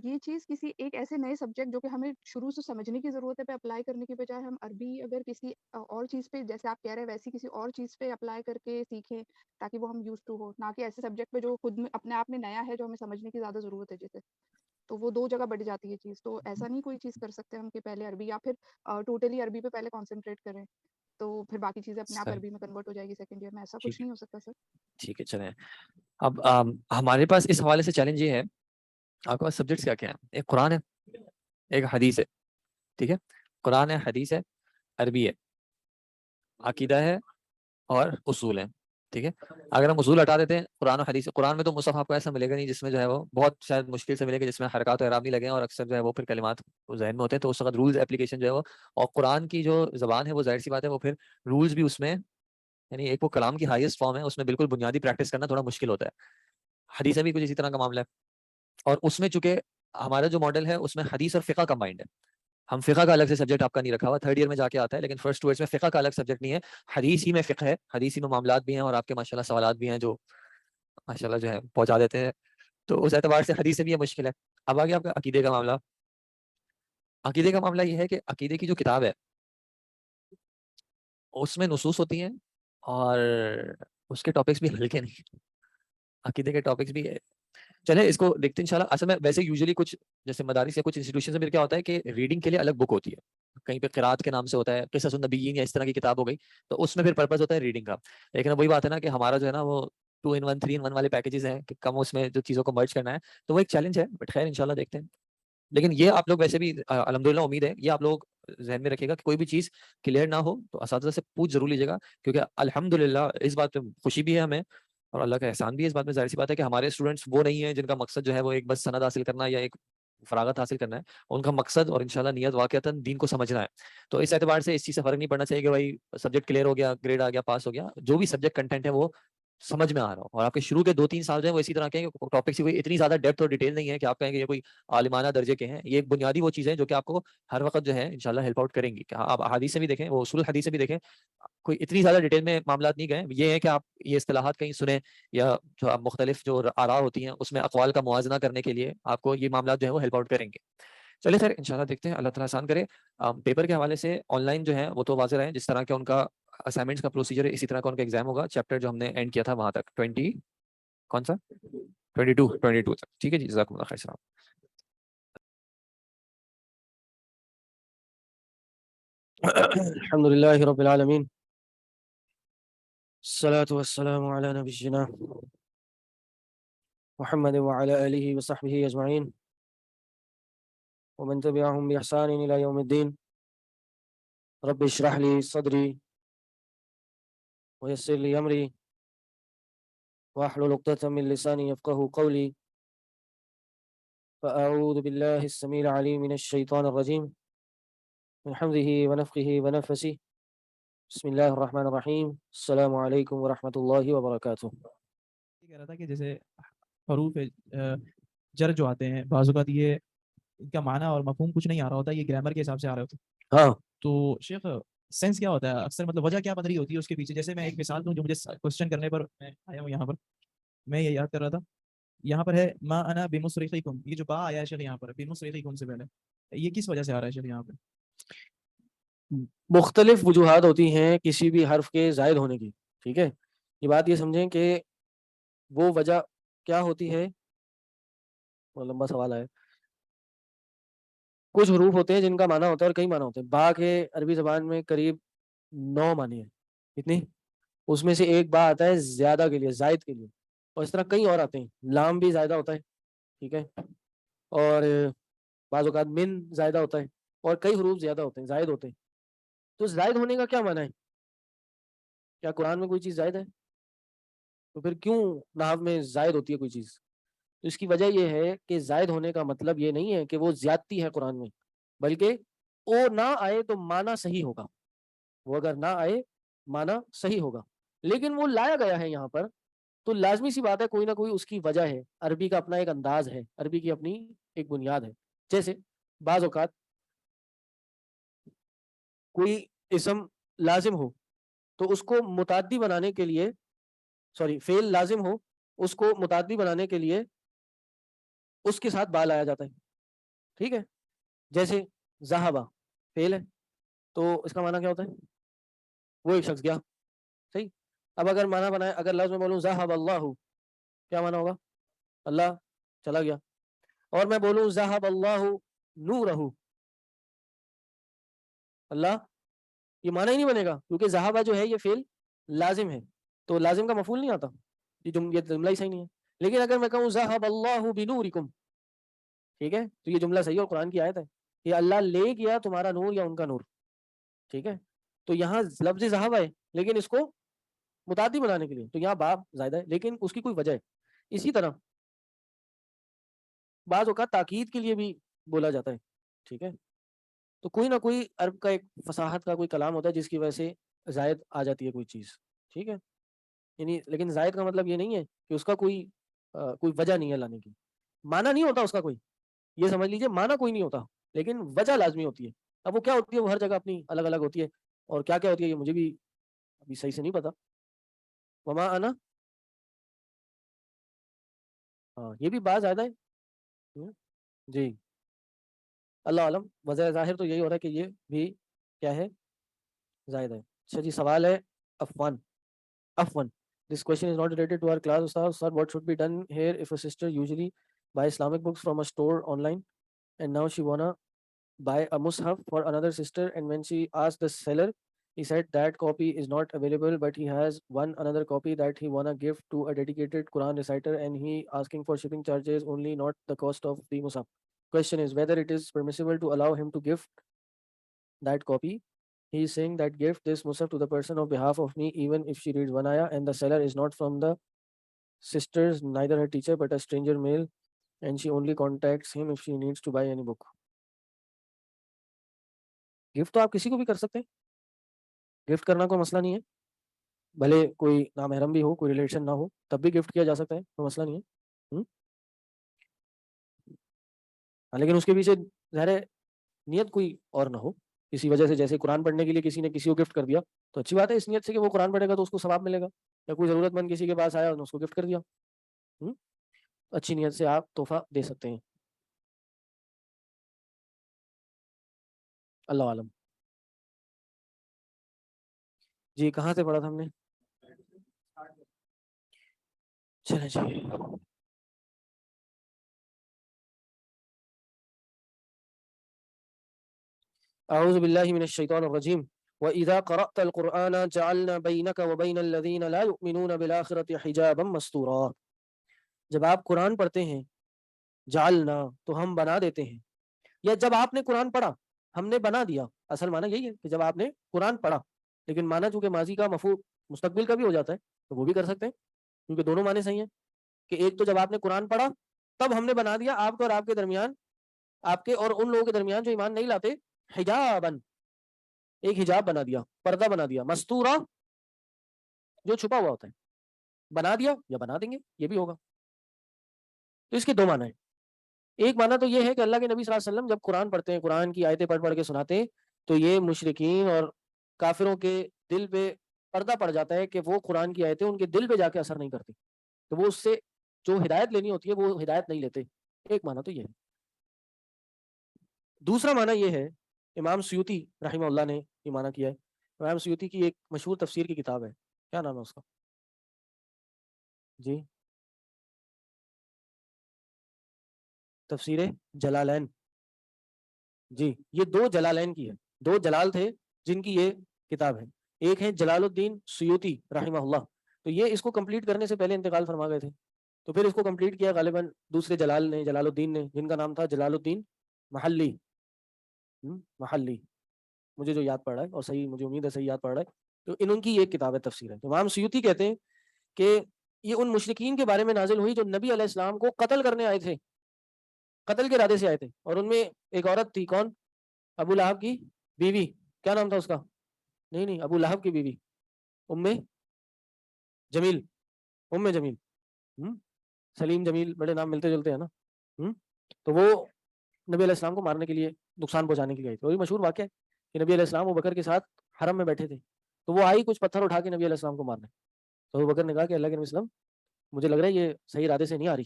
یہ چیز کسی ایک ایسے نئے سبجیکٹ جو کہ ہمیں شروع سے سمجھنے کی ضرورت ہے پہ اپلائی کرنے کی بجائے ہم عربی اگر کسی اور چیز پہ, جیسے آپ کہہ رہے ہیں ویسی کسی اور چیز پہ اپلائی کر کے سیکھیں تاکہ وہ ہم یوز ٹو ہو, نہ کہ ایسے سبجیکٹ پہ جو خود میں اپنے آپ میں نیا ہے جو ہمیں سمجھنے کی زیادہ ضرورت ہے جیسے, تو وہ 2 جگہ بڑھ جاتی ہے چیز. تو ایسا نہیں کوئی چیز کر سکتے ہم کہ پہلے عربی یا پھر ٹوٹلی عربی پہ پہلے کانسنٹریٹ کریں تو پھر باقی چیزیں اپنے آپ سر عربی میں کنورٹ ہو جائے گی سیکنڈ ایئر میں, ایسا ٹھیک کچھ نہیں ہو سکتا سر. ٹھیک ہے چلیں. اب ہمارے پاس اس حوالے سے چیلنج یہ ہے, آپ کے پاس سبجیکٹس کیا کیا ہیں؟ ایک قرآن ہے, ایک حدیث ہے, ٹھیک ہے, قرآن ہے, حدیث ہے, عربی ہے, عقیدہ ہے اور اصول ہے, ٹھیک ہے. اگر ہم اصول ہٹا دیتے ہیں قرآن و حدیث, قرآن میں تو مصحف آپ کو ایسا ملے گا نہیں جس میں جو ہے وہ بہت شاید مشکل سے ملے گا جس میں حرکات و اعراب نہیں لگے ہیں اور اکثر جو ہے وہ پھر کلمات ذہن میں ہوتے ہیں, تو اس وقت رولز اپلیکیشن جو ہے وہ, اور قرآن کی جو زبان ہے وہ ظاہر سی بات ہے وہ پھر رولز بھی اس میں, یعنی ایک وہ کلام کی ہائیسٹ فارم ہے, اس میں بالکل بنیادی پریکٹس کرنا تھوڑا مشکل ہوتا ہے. حدیث بھی کچھ اسی طرح کا معاملہ ہے, اور اس میں چونکہ ہمارا جو ماڈل ہے اس میں حدیث اور فقہ کمبائنڈ ہے. ہم فقہ کا الگ سے سبجیکٹ آپ کا نہیں رکھا ہوا, 3rd ایئر میں جا کے آتا ہے, لیکن فرسٹ 2 ایئرس میں فقہ کا الگ سبجیکٹ نہیں ہے, حدیث ہی میں فقہ ہے, حدیث ہی میں معاملات بھی ہیں, اور آپ کے ماشاءاللہ سوالات بھی ہیں جو ماشاءاللہ جو ہے پہنچا دیتے ہیں, تو اس اعتبار سے حدیث سے بھی یہ مشکل ہے. اب آگے آپ کا عقیدے کا معاملہ. عقیدے کا معاملہ یہ ہے کہ عقیدے کی جو کتاب ہے اس میں نصوص ہوتی ہیں اور اس کے ٹاپکس بھی ہلکے نہیں, عقیدے کے ٹاپکس بھی چلے اس کو دیکھتے ہیں انشاءاللہ. اصل میں ویسے یوزلی کچھ جیسے مدارس یا کچھ انسٹیٹیوشن میں کیا ہوتا ہے کہ ریڈنگ کے لیے الگ بک ہوتی ہے, کہیں پہ قرات کے نام سے ہوتا ہے, قصص النبیین یا اس طرح کی کتاب ہو گئی, تو اس میں پھر پرپز ہوتا ہے ریڈنگ کا. لیکن اب وہی بات ہے نا کہ ہمارا جو ہے نا وہ 2-in-1 3-in-1 والے پیکیجز ہیں کہ کم اس میں جو چیزوں کو مرج کرنا ہے, تو وہ ایک چیلنج ہے, بٹ خیر انشاءاللہ دیکھتے ہیں. لیکن یہ آپ لوگ ویسے بھی الحمدللہ امید ہے یہ آپ لوگ ذہن میں رکھیے گا کہ کوئی بھی چیز کلیئر نہ ہو تو اساتذہ سے پوچھ ضرور لیجیے گا, کیونکہ الحمدللہ اس بات پہ خوشی بھی ہے ہمیں اور اللہ کا احسان بھی ہے اس بات میں. ظاہر سی بات ہے کہ ہمارے اسٹوڈنٹس وہ نہیں ہیں جن کا مقصد جو ہے وہ ایک بس سند حاصل کرنا یا ایک فراغت حاصل کرنا ہے, ان کا مقصد اور انشاءاللہ نیت واقعتاً دین کو سمجھنا ہے. تو اس اعتبار سے اس چیز سے فرق نہیں پڑنا چاہیے کہ بھائی سبجیکٹ کلیئر ہو گیا, گریڈ آ گیا, پاس ہو گیا. جو بھی سبجیکٹ کنٹینٹ ہے وہ سمجھ میں آ رہا ہو, اور آپ کے شروع کے 2-3 سال جو ہیں وہ اسی طرح کے ہیں کہ ٹاپک سے کوئی اتنی زیادہ ڈیپتھ اور ڈیٹیل نہیں ہے کہ آپ کہیں کہ یہ کوئی عالمانہ درجے کے ہیں. یہ ایک بنیادی وہ چیزیں ہیں جو کہ آپ کو ہر وقت جو ہے انشاءاللہ ہیلپ آؤٹ کریں گی. کہ آپ احادیث سے بھی دیکھیں, وہ اصول حدیث سے بھی دیکھیں, کوئی اتنی زیادہ ڈیٹیل میں معاملات نہیں گئے. یہ ہے کہ آپ یہ اصطلاحات کہیں سنیں, یا جو آپ مختلف جو آراء ہوتی ہیں اس میں اقوال کا موازنہ کرنے کے لیے آپ کو یہ معاملات جو ہے وہ ہیلپ آؤٹ کریں گے. چلیے خیر انشاءاللہ دیکھتے ہیں, اللہ تعالیٰ آسان کرے. پیپر کے حوالے سے آن لائن جو ہے وہ تو واضح رہے, جس طرح کا ان کا اسائنمنٹس کا پروسیجر ہے اسی طرح کا ان کا ایگزام ہوگا. چیپٹر جو ہم نے اینڈ کیا تھا وہاں تک 20 کون سا 22 تک. ٹھیک ہے جی, جزاکم اللہ خیر. السلام. الحمد لله رب العالمين الصلاة والسلام على نبينا محمد وعلى آله وصحبه أجمعين ومن تبعهم بإحسان إلى يوم الدين. رب اشرح لي صدري ويسر لي أمري واحلل عقدة من لساني يفقهوا قولي. فأعوذ بالله السميع العليم من الشيطان الرجيم من حمده ونفخه ونفسه. بسم اللہ الرحمن الرحیم. السلام علیکم ورحمۃ اللہ وبرکاتہ. یہ کہہ رہا تھا کہ جیسے حروف جر جو آتے ہیں بعض اوقات یہ ان کا معنی اور مفہوم کچھ نہیں آ رہا ہوتا, یہ گرامر کے حساب سے آ رہے ہوتے. ہاں تو شیخ سینس کیا ہوتا ہے اکثر, مطلب وجہ کیا بن رہی ہوتی ہے اس کے پیچھے؟ جیسے میں ایک مثال دوں جو مجھے کوشچن کرنے پر میں آیا ہوں, یہاں پر میں یہ یاد کر رہا تھا, یہاں پر ہے ما انا بمصرخکم, یہ جو با آیا ہے شیخ یہاں پر بمصرخکم سے پہلے, یہ کس وجہ سے آ رہا ہے شیخ یہاں پہ؟ مختلف وجوہات ہوتی ہیں کسی بھی حرف کے زائد ہونے کی. ٹھیک ہے, یہ بات یہ سمجھیں کہ وہ وجہ کیا ہوتی ہے. بہت لمبا سوال ہے. کچھ حروف ہوتے ہیں جن کا معنی ہوتا ہے اور کئی معنی ہوتے ہیں. با کے عربی زبان میں قریب 9 معنی ہیں. کتنی؟ اس میں سے ایک با آتا ہے زیادہ کے لیے, زائد کے لیے, اور اس طرح کئی اور آتے ہیں. لام بھی زائدہ ہوتا ہے. ٹھیک ہے, اور بعض اوقات من زائدہ ہوتا ہے, اور کئی حروف زیادہ ہوتے ہیں, زائد ہوتے ہیں. تو زائد ہونے کا کیا معنی ہے؟ کیا قرآن میں کوئی چیز زائد ہے؟ تو پھر کیوں نحو میں زائد ہوتی ہے کوئی چیز؟ تو اس کی وجہ یہ ہے کہ زائد ہونے کا مطلب یہ نہیں ہے کہ وہ زیادتی ہے قرآن میں, بلکہ وہ نہ آئے تو معنی صحیح ہوگا. وہ اگر نہ آئے معنی صحیح ہوگا, لیکن وہ لایا گیا ہے یہاں پر, تو لازمی سی بات ہے کوئی نہ کوئی اس کی وجہ ہے. عربی کا اپنا ایک انداز ہے, عربی کی اپنی ایک بنیاد ہے. جیسے بعض اوقات کوئی اسم لازم ہو تو اس کو متعدی بنانے کے لیے, فعل لازم ہو, اس کو متعدی بنانے کے لیے اس کے ساتھ با لایا جاتا ہے. ٹھیک ہے, جیسے ذہبہ فعل ہے, تو اس کا معنی کیا ہوتا ہے؟ وہ ایک شخص گیا. صحیح. اب اگر معنی بنائے, اگر لفظ میں بولوں ذہب اللہ, کیا معنی ہوگا؟ اللہ چلا گیا. اور میں بولوں ذہب اللہ نورہ, اللہ, یہ معنی ہی نہیں بنے گا, کیونکہ ذہبہ جو ہے یہ فعل لازم ہے, تو لازم کا مفعول نہیں آتا, یہ جملہ ہی صحیح نہیں ہے. لیکن اگر میں کہوں ذہب اللہ بنورکم, ٹھیک ہے, تو یہ جملہ صحیح اور قرآن کی آیت ہے, یہ اللہ لے گیا تمہارا نور یا ان کا نور. ٹھیک ہے, تو یہاں لفظ ذہب ہے لیکن اس کو متعدی بنانے کے لیے, تو یہاں باب زائدہ ہے لیکن اس کی کوئی وجہ ہے. اسی طرح بعض اوقات تاکید کے لیے بھی بولا جاتا ہے. ٹھیک ہے, تو کوئی نہ کوئی عرب کا ایک فصاحت کا کوئی کلام ہوتا ہے جس کی وجہ سے زائد آ جاتی ہے کوئی چیز. ٹھیک ہے, یعنی لیکن زائد کا مطلب یہ نہیں ہے کہ اس کا کوئی وجہ نہیں ہے لانے کی. معنی نہیں ہوتا اس کا کوئی, یہ سمجھ لیجئے معنی کوئی نہیں ہوتا لیکن وجہ لازمی ہوتی ہے. اب وہ کیا ہوتی ہے وہ ہر جگہ اپنی الگ الگ ہوتی ہے, اور کیا کیا ہوتی ہے یہ مجھے بھی ابھی صحیح سے نہیں پتا. وما انا, ہاں یہ بھی بات زیادہ ہے جی, اللہ علم. وجہ ظاہر تو یہی ہو رہا ہے کہ یہ بھی کیا ہے, زائد ہے. اچھا جی, سوال ہے افوان. This question is not related to our class. Ustad, what should be done here if a sister usually buy Islamic books from a store online and now she wanna buy a mushaf for another sister, and when she asked the seller, he said that copy is not available, but he has another copy that he wanna give to a dedicated Quran reciter, and he asking for shipping charges only, not the cost of the mushaf. Question is whether it is permissible to allow him to gift that copy. He is saying that give this mushaf to the person on behalf of me even if she reads one ayah, and the seller is not from the sisters, neither her teacher, but a stranger male, and she only contacts him if she needs to buy any book. Gift تو آپ کسی کو بھی کر سکتے ہیں, gift کرنا کوئی مسئلہ نہیں ہے. بھلے کوئی نامحرم بھی ہو, کوئی ریلیشن نہ ہو, تب بھی گفٹ کیا جا سکتا ہے, کوئی مسئلہ نہیں ہے. لیکن اس کے پیچھے ظاہر ہے نیت کوئی اور نہ ہو کسی وجہ سے, جیسے قرآن پڑھنے کے لیے کسی نے کسی کو گفٹ کر دیا تو اچھی بات ہے اس نیت سے کہ وہ قرآن پڑھے گا تو اس کو ثواب ملے گا, یا کوئی ضرورت مند کسی کے پاس آیا اور اس کو گفٹ کر دیا, اچھی نیت سے آپ تحفہ دے سکتے ہیں. اللہ عالم. جی کہاں سے پڑھا تھا ہم نے؟ چلیں جی. اعوذ باللہ من الشیطان الرجیم. وَإِذَا قَرَأْتَ الْقُرْآنَ جَعَلْنَا بَيْنَكَ وَبَيْنَ الَّذِينَ لَا يُؤْمِنُونَ بِالْآخِرَةِ حِجَابًا مَسْتُورًا. جب آپ قرآن پڑھتے ہیں, جعلنا تو ہم بنا دیتے ہیں, یا جب آپ نے قرآن پڑھا ہم نے بنا دیا. اصل معنی یہی ہے کہ جب آپ نے قرآن پڑھا, لیکن معنی چونکہ ماضی کا مفعول مستقبل کا بھی ہو جاتا ہے تو وہ بھی کر سکتے ہیں, کیونکہ دونوں معنی صحیح ہیں. کہ ایک تو جب آپ نے قرآن پڑھا تب ہم نے بنا دیا آپ کے اور آپ کے درمیان, آپ کے اور ان لوگوں کے درمیان جو ایمان نہیں لاتے, حجابن, ایک حجاب بنا دیا, پردہ بنا دیا. مستورا جو چھپا ہوا ہوتا ہے, بنا دیا یا بنا دیں گے یہ بھی ہوگا. تو اس کے دو معنی ہیں. ایک معنی تو یہ ہے کہ اللہ کے نبی صلی اللہ علیہ وسلم جب قرآن پڑھتے ہیں, قرآن کی آیتیں پڑھ پڑھ کے سناتے ہیں, تو یہ مشرکین اور کافروں کے دل پہ پردہ پڑ جاتا ہے کہ وہ قرآن کی آیتیں ان کے دل پہ جا کے اثر نہیں کرتی, تو وہ اس سے جو ہدایت لینی ہوتی ہے وہ ہدایت نہیں لیتے. ایک معنی تو یہ ہے. دوسرا معنی یہ ہے, امام سیوطی رحمہ اللہ نے یہ معنی کیا ہے. امام سیوطی کی ایک مشہور تفسیر کی کتاب ہے, کیا نام ہے اس کا؟ جی تفسیر جلالین. جی یہ دو جلالین کی ہے, دو جلال تھے جن کی یہ کتاب ہے. ایک ہے جلال الدین سیوطی رحمہ اللہ, تو یہ اس کو کمپلیٹ کرنے سے پہلے انتقال فرما گئے تھے, تو پھر اس کو کمپلیٹ کیا غالباً دوسرے جلال نے, جلال الدین نے, جن کا نام تھا جلال الدین محلی. محلی مجھے جو یاد پڑ رہا ہے, اور صحیح مجھے امید ہے صحیح یاد پڑ رہا ہے, تو ان کی ایک کتاب ہے تفسیر ہے. امام سیوطی کہتے ہیں کہ یہ ان مشرکین کے بارے میں نازل ہوئی جو نبی علیہ السلام کو قتل کرنے آئے تھے, قتل کے ارادے سے آئے تھے, اور ان میں ایک عورت تھی, کون؟ ابو لہب کی بیوی, کیا نام تھا اس کا؟ نہیں ابو لہب کی بیوی ام جمیل, ام جمیل. سلیم جمیل بڑے نام ملتے جلتے ہیں نا. تو وہ نبی علیہ السلام کو مارنے کے لیے, نقصان پہنچانے کے لیے آئی تھی. وہی مشہور واقعہ ہے کہ نبی علیہ السلام ابو بکر کے ساتھ حرم میں بیٹھے تھے, تو وہ آئی کچھ پتھر اٹھا کے نبی علیہ السلام کو مارنے, تو ابو بکر نے کہا کہ اللہ کے نبی وسلم مجھے لگ رہا ہے یہ صحیح ارادے سے نہیں آ رہی.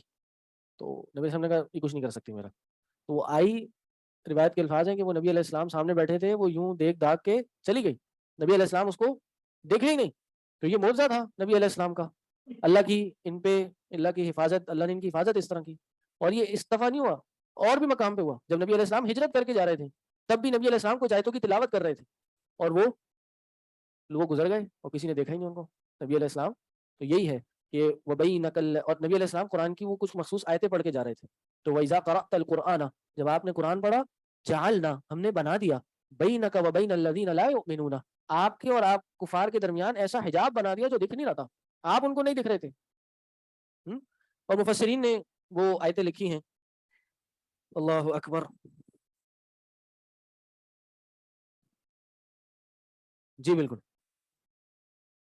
تو نبی علیہ السلام نے کہا یہ کچھ نہیں کر سکتی میرا. تو وہ آئی, روایت کے الفاظ ہیں کہ وہ نبی علیہ السلام سامنے بیٹھے تھے, وہ یوں دیکھ داغ کے چلی گئی, نبی علیہ السلام اس کو دیکھے ہی نہیں. تو یہ معجزہ تھا نبی علیہ السلام کا, اللہ کی ان پہ, اللہ کی حفاظت, اللہ نے ان کی حفاظت اس طرح کی. اور یہ اس دفعہ نہیں ہوا, اور بھی مقام پہ ہوا. جب نبی علیہ السلام ہجرت کر کے جا رہے تھے تب بھی نبی علیہ السلام کچھ آیتوں کی تلاوت کر رہے تھے, اور وہ لوگ گزر گئے اور کسی نے دیکھا ہی نہیں ان کو, نبی علیہ السلام. تو یہی ہے کہ وَبَيْنَكَ, اور نبی علیہ السلام قرآن کی وہ کچھ مخصوص آیتیں پڑھ کے جا رہے تھے. تو وَإِذَا قَرَأْتَ الْقُرْآنَ, جب آپ نے قرآن پڑھا, جعلنا, ہم نے بنا دیا, بَيْنَكَ وَبَيْنَ الَّذِينَ لَا يُؤْمِنُونَ, آپ کے اور آپ کفار کے درمیان ایسا حجاب بنا دیا جو دکھ نہیں رہا تھا, آپ ان کو نہیں دکھ رہے تھے. اور مفسرین نے وہ آیتیں لکھی ہیں. اللہ اکبر. جی بالکل,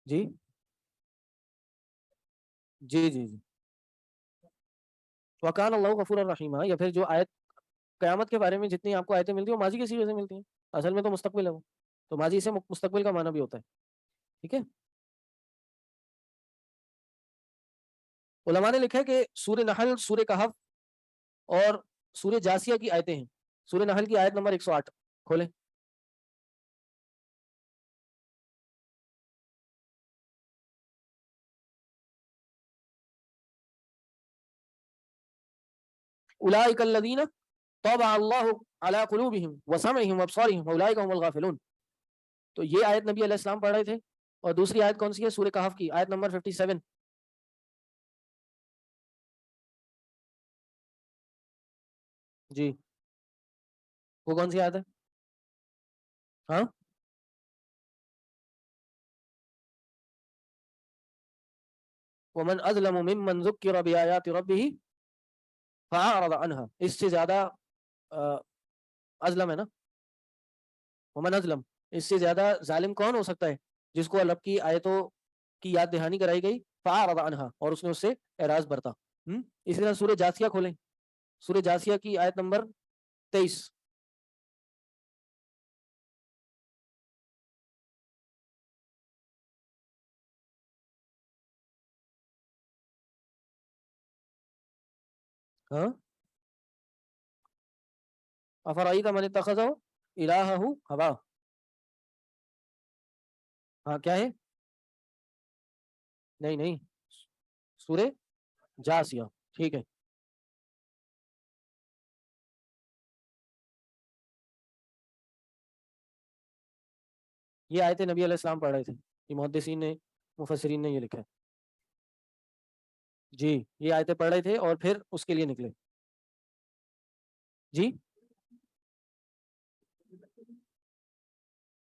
جی جی جی جی وکان اللہ غفور الرحیم. یا پھر جو آیت قیامت کے بارے میں جتنی آپ کو آیتیں ملتی ہیں وہ ماضی کے صیغے سے ملتی ہیں, اصل میں تو مستقبل ہے وہ, تو ماضی سے مستقبل کا معنی بھی ہوتا ہے. ٹھیک ہے. علماء نے لکھا ہے کہ سورہ نحل, سورہ کہف اور سورہ جاسیہ کی آیتیں ہیں. سورہ نحل کی آیت نمبر 108 کھولیں. اولئک الذین طبع اللہ علی قلوبہم وسمعہم وابصارہم واولئک هم الغافلون. تو یہ آیت نبی علیہ السلام پڑھ رہے تھے. اور دوسری آیت کون سی ہے؟ سورہ کہف کی آیت نمبر 57. جی وہ کون سی آیت ہے؟ ہاں ومن اظلم ممن ذکر بآیات ربہ فاعرض عنها, اس سے زیادہ ازلم ہے نا, ومن ازلم, اس سے زیادہ ظالم کون ہو سکتا ہے جس کو رب کی آیتوں کی یاد دہانی کرائی گئی، فأعرض عنہا، اور اس نے اس سے اعراض برتا۔ اسی طرح سورہ جاثیہ کھولیں، سورہ جاثیہ کی آیت نمبر 23۔ ہاں، افرأیت من اتخذ الہہ ہوا، ہاں کیا ہے؟ نہیں نہیں، سورہ جاثیہ، ٹھیک ہے۔ یہ آیتیں نبی علیہ السلام پڑھ رہے تھے، یہ محدثین نے، مفسرین نے یہ لکھا ہے۔ جی، یہ آیتیں پڑھ رہے تھے اور پھر اس کے لیے نکلے۔ جی،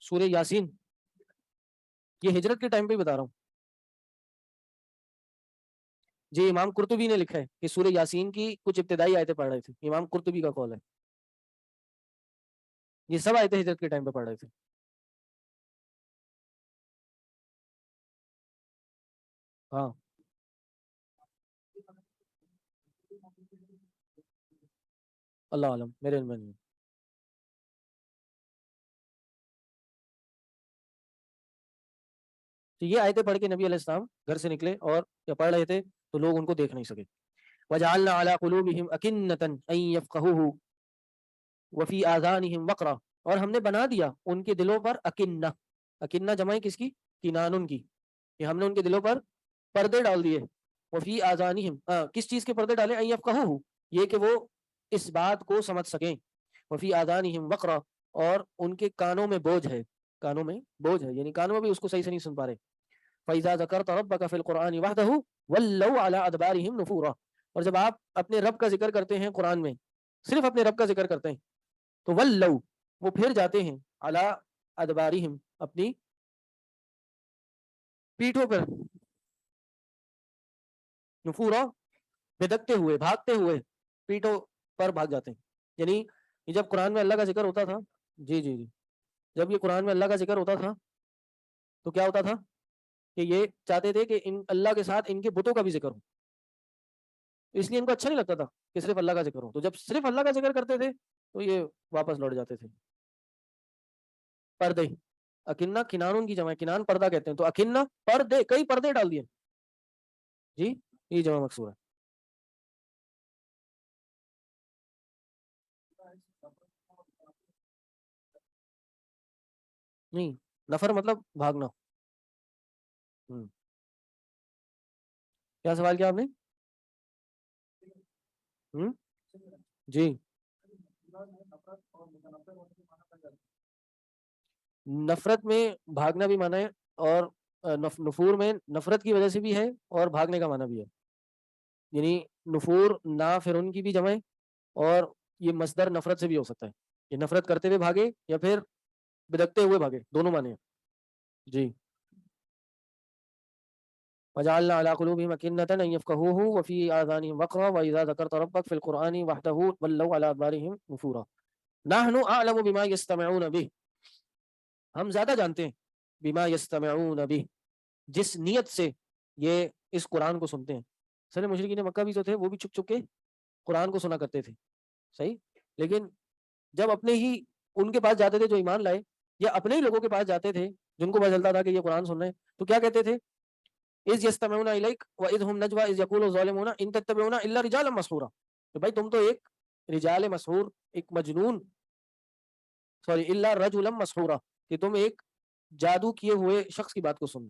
سورہ یاسین، یہ ہجرت کے ٹائم پہ ہی بتا رہا ہوں۔ جی، امام قرطبی نے لکھا ہے کہ سورہ یاسین کی کچھ ابتدائی آیتیں پڑھ رہے تھے، امام قرطبی کا قول ہے۔ یہ سب آیتیں ہجرت کے ٹائم پہ پڑھ رہے تھے۔ ہاں، اللہ عالم، میرے علم میں نہیں۔ تو یہ آیتیں پڑھ کے نبی علیہ السلام گھر سے نکلے اور جب پڑھ رہے تھے تو لوگ ان کو دیکھ نہیں سکے۔ وَجَعَلْنَا عَلَىٰ قُلُوبِهِمْ أَكِنَّةً أَن يَفْقَهُوهُ وَفِي آذَانِهِمْ وَقْرًا، اور ہم نے بنا دیا ان کے دلوں پر اکنہ، اکنہ جمع کس کی؟ کنانن کی، کہ ہم نے ان کے دلوں پر پردے ڈال دیے۔ وفی آذانہم، کس چیز کے پردے ڈالے؟ ان یفقہوہ، یہ کہ وہ اس بات کو سمجھ سکیں۔ وفی آذانہم وقرا، اور ان کے کانوں میں بوجھ ہے، کانوں میں بوجھ ہے، یعنی کانوں میں بھی اس کو صحیح سے نہیں سن پا رہے۔ فَإِذَا ذَكَرْتَ رَبَّكَ فِي الْقُرْآنِ وَحْدَهُ وَلَّوْا عَلَىٰ أَدْبَارِهِمْ نُفُورًا، اور جب آپ اپنے رب کا ذکر کرتے ہیں قرآن میں، صرف اپنے رب کا ذکر کرتے ہیں، تو وَلَّوْا، وہ پھر جاتے ہیں، عَلَىٰ أَدْبَارِهِمْ، اپنی پیٹھوں پر، نفورا، بدکتے ہوئے، بھاگتے ہوئے، پیٹوں پر بھاگ جاتے ہیں۔ یعنی یہ جب قرآن میں اللہ کا ذکر ہوتا تھا، جی جی جی، جب یہ قرآن میں اللہ کا ذکر ہوتا تھا تو کیا ہوتا تھا کہ یہ چاہتے تھے کہ ان اللہ کے ساتھ ان کے بتوں کا بھی ذکر ہو، اس لیے ان کو اچھا نہیں لگتا تھا کہ صرف اللہ کا ذکر ہو۔ تو جب صرف اللہ کا ذکر کرتے تھے تو یہ واپس لوٹ جاتے تھے۔ پردے، اکنہ کنانون کی جمع ہے، کنان پردہ کہتے ہیں، تو اکنہ پردے، کئی پردے ڈال دیے، جی یہ جمع مکسور ہے۔ نہیں، نفر مطلب بھاگنا۔ کیا سوال کیا آپ نے؟ جی، نفرت میں بھاگنا بھی مانا ہے، اور نفور میں نفرت کی وجہ سے بھی ہے اور بھاگنے کا مانا بھی ہے۔ یعنی نفور نافرن کی بھی جمع ہے، اور یہ مصدر نفرت سے بھی ہو سکتا ہے، یہ نفرت کرتے ہوئے بھاگے یا پھر بدکتے ہوئے بھاگے، دونوں معنی ہیں۔ جی، وَجَعَلْنَا عَلَىٰ قُلُوبِهِمْ أَكِنَّةً أَن يَفْقَهُوهُ وَفِي آذَانِهِمْ وَقْرًا وَإِذَا ذَكَرْتَ رَبَّكَ فِي الْقُرْآنِ وَحْدَهُ وَلَّوْا عَلَىٰ أَدْبَارِهِمْ نُفُورًا۔ نَحْنُ أَعْلَمُ بِمَا يَسْتَمِعُونَ بِهِ، ہم زیادہ جانتے ہیں، بِمَا يَسْتَمِعُونَ بِهِ، جس نیت سے یہ اس قرآن کو سنتے ہیں۔ سر مشرکین مکہ بھی جو تھے وہ بھی چھپ چھپ کے قرآن کو سنا کرتے تھے، صحیح، لیکن جب اپنے ہی ان کے پاس جاتے تھے جو ایمان لائے، یا اپنے ہی لوگوں کے پاس جاتے تھے جن کو پتہ چلتا تھا کہ یہ قرآن سن رہے ہیں، تو کیا کہتے تھے؟ اذ یستمعون الیک واذ هم نجوا اذ یقول الظالمون ان تتبعون الا رجالا مسحورا، کہ بھائی تم تو ایک رجال مسحور، ایک مجنون، الا رجلا مسحورا، کہ تم ایک جادو کیے ہوئے شخص کی بات کو سن۔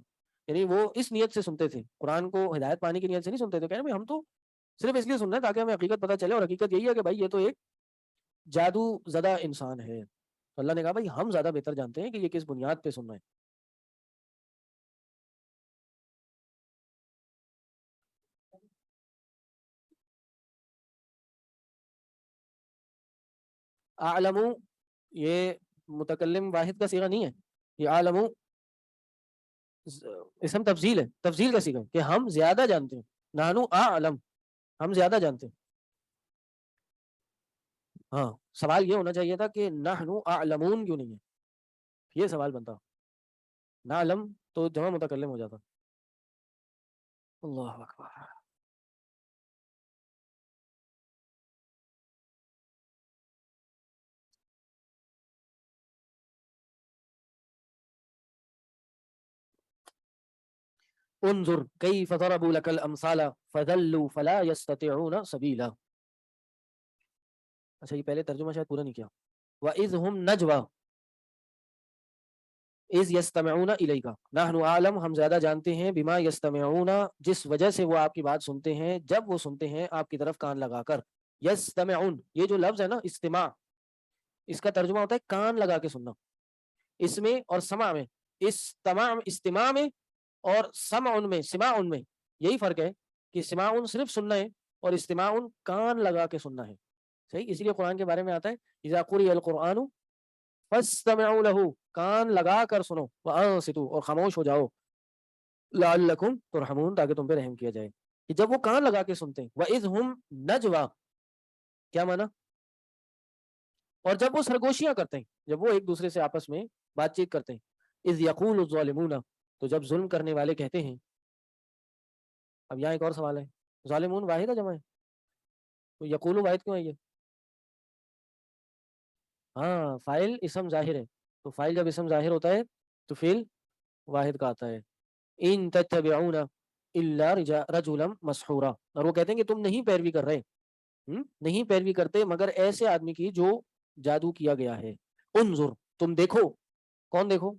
یعنی وہ اس نیت سے سنتے تھے، قرآن کو ہدایت پانے کی نیت سے نہیں سنتے تھے، کہہ رہے ہم تو صرف اس لیے سن رہے ہیں تاکہ ہمیں حقیقت پتہ چلے، اور حقیقت یہی ہے کہ بھائی یہ تو ایک جادو زدہ انسان ہے۔ اللہ نے کہا بھائی ہم زیادہ بہتر جانتے ہیں کہ یہ کس بنیاد پہ سن رہے ہیں۔ اعلمو، یہ متکلم واحد کا صیغہ نہیں ہے، یہ اعلمو اسم تفضیل ہے، تفضیل کا صیغہ ہے کہ ہم زیادہ جانتے ہیں۔ نحنو اعلم، ہم زیادہ جانتے ہیں۔ ہاں، سوال یہ ہونا چاہیے تھا کہ نحنو اعلمون کیوں نہیں ہے، یہ سوال بنتا، نعلم تو جمع متکلم ہو جاتا۔ اللہ اکبر. انظر کیف ضربوا لك الامثال فضلوا فلا يستطيعون سبیلا. اچھا یہ پہلے ترجمہ شاید پورا نہیں کیا. وَإِذْ هُمْ نَجْوَى اِذْ يَسْتَمِعُونَ إِلَيْكَ نَحْنُ أَعْلَمُ ہم زیادہ جانتے ہیں بما يَسْتَمِعُونَ جس وجہ سے وہ آپ کی بات سنتے ہیں جب وہ سنتے ہیں آپ کی طرف کان لگا کر. يَسْتَمِعُون یہ جو لفظ ہے نا استماع اس کا ترجمہ ہوتا ہے کان لگا کے سننا. اس میں اور سماع میں استماع میں اور سمع میں میں یہی فرق ہے کہ سماع صرف سننا ہے اور استماع کان لگا کے سننا ہے. صحیح. اسی لیے قرآن کے بارے میں آتا ہے اذا قرئ القرآن فاستمعوا له کان لگا کر سنو وانصتوا اور خاموش ہو جاؤ لعلکم ترحمون تاکہ تم پہ رحم کیا جائے. کہ جب وہ کان لگا کے سنتے ہیں وَإِذْ هُمْ نَجْوَى کیا معنی؟ اور جب وہ سرگوشیاں کرتے ہیں جب وہ ایک دوسرے سے آپس میں بات چیت کرتے ہیں. اذ یقول الظالمون تو جب ظلم کرنے والے کہتے ہیں. اب یہاں ایک اور سوال ہے ظالمون واحد ہے جمع ہے تو یقول واحد کیوں ہے یہ؟ ہاں فاعل اسم ظاہر ہے تو فاعل جب اسم ظاہر ہوتا ہے تو فعل واحد کا آتا ہے. ان تتبعون الا رجلا مسحورا اور وہ کہتے ہیں کہ تم نہیں پیروی کر رہے نہیں پیروی کرتے مگر ایسے آدمی کی جو جادو کیا گیا ہے. انظر تم دیکھو. کون دیکھو؟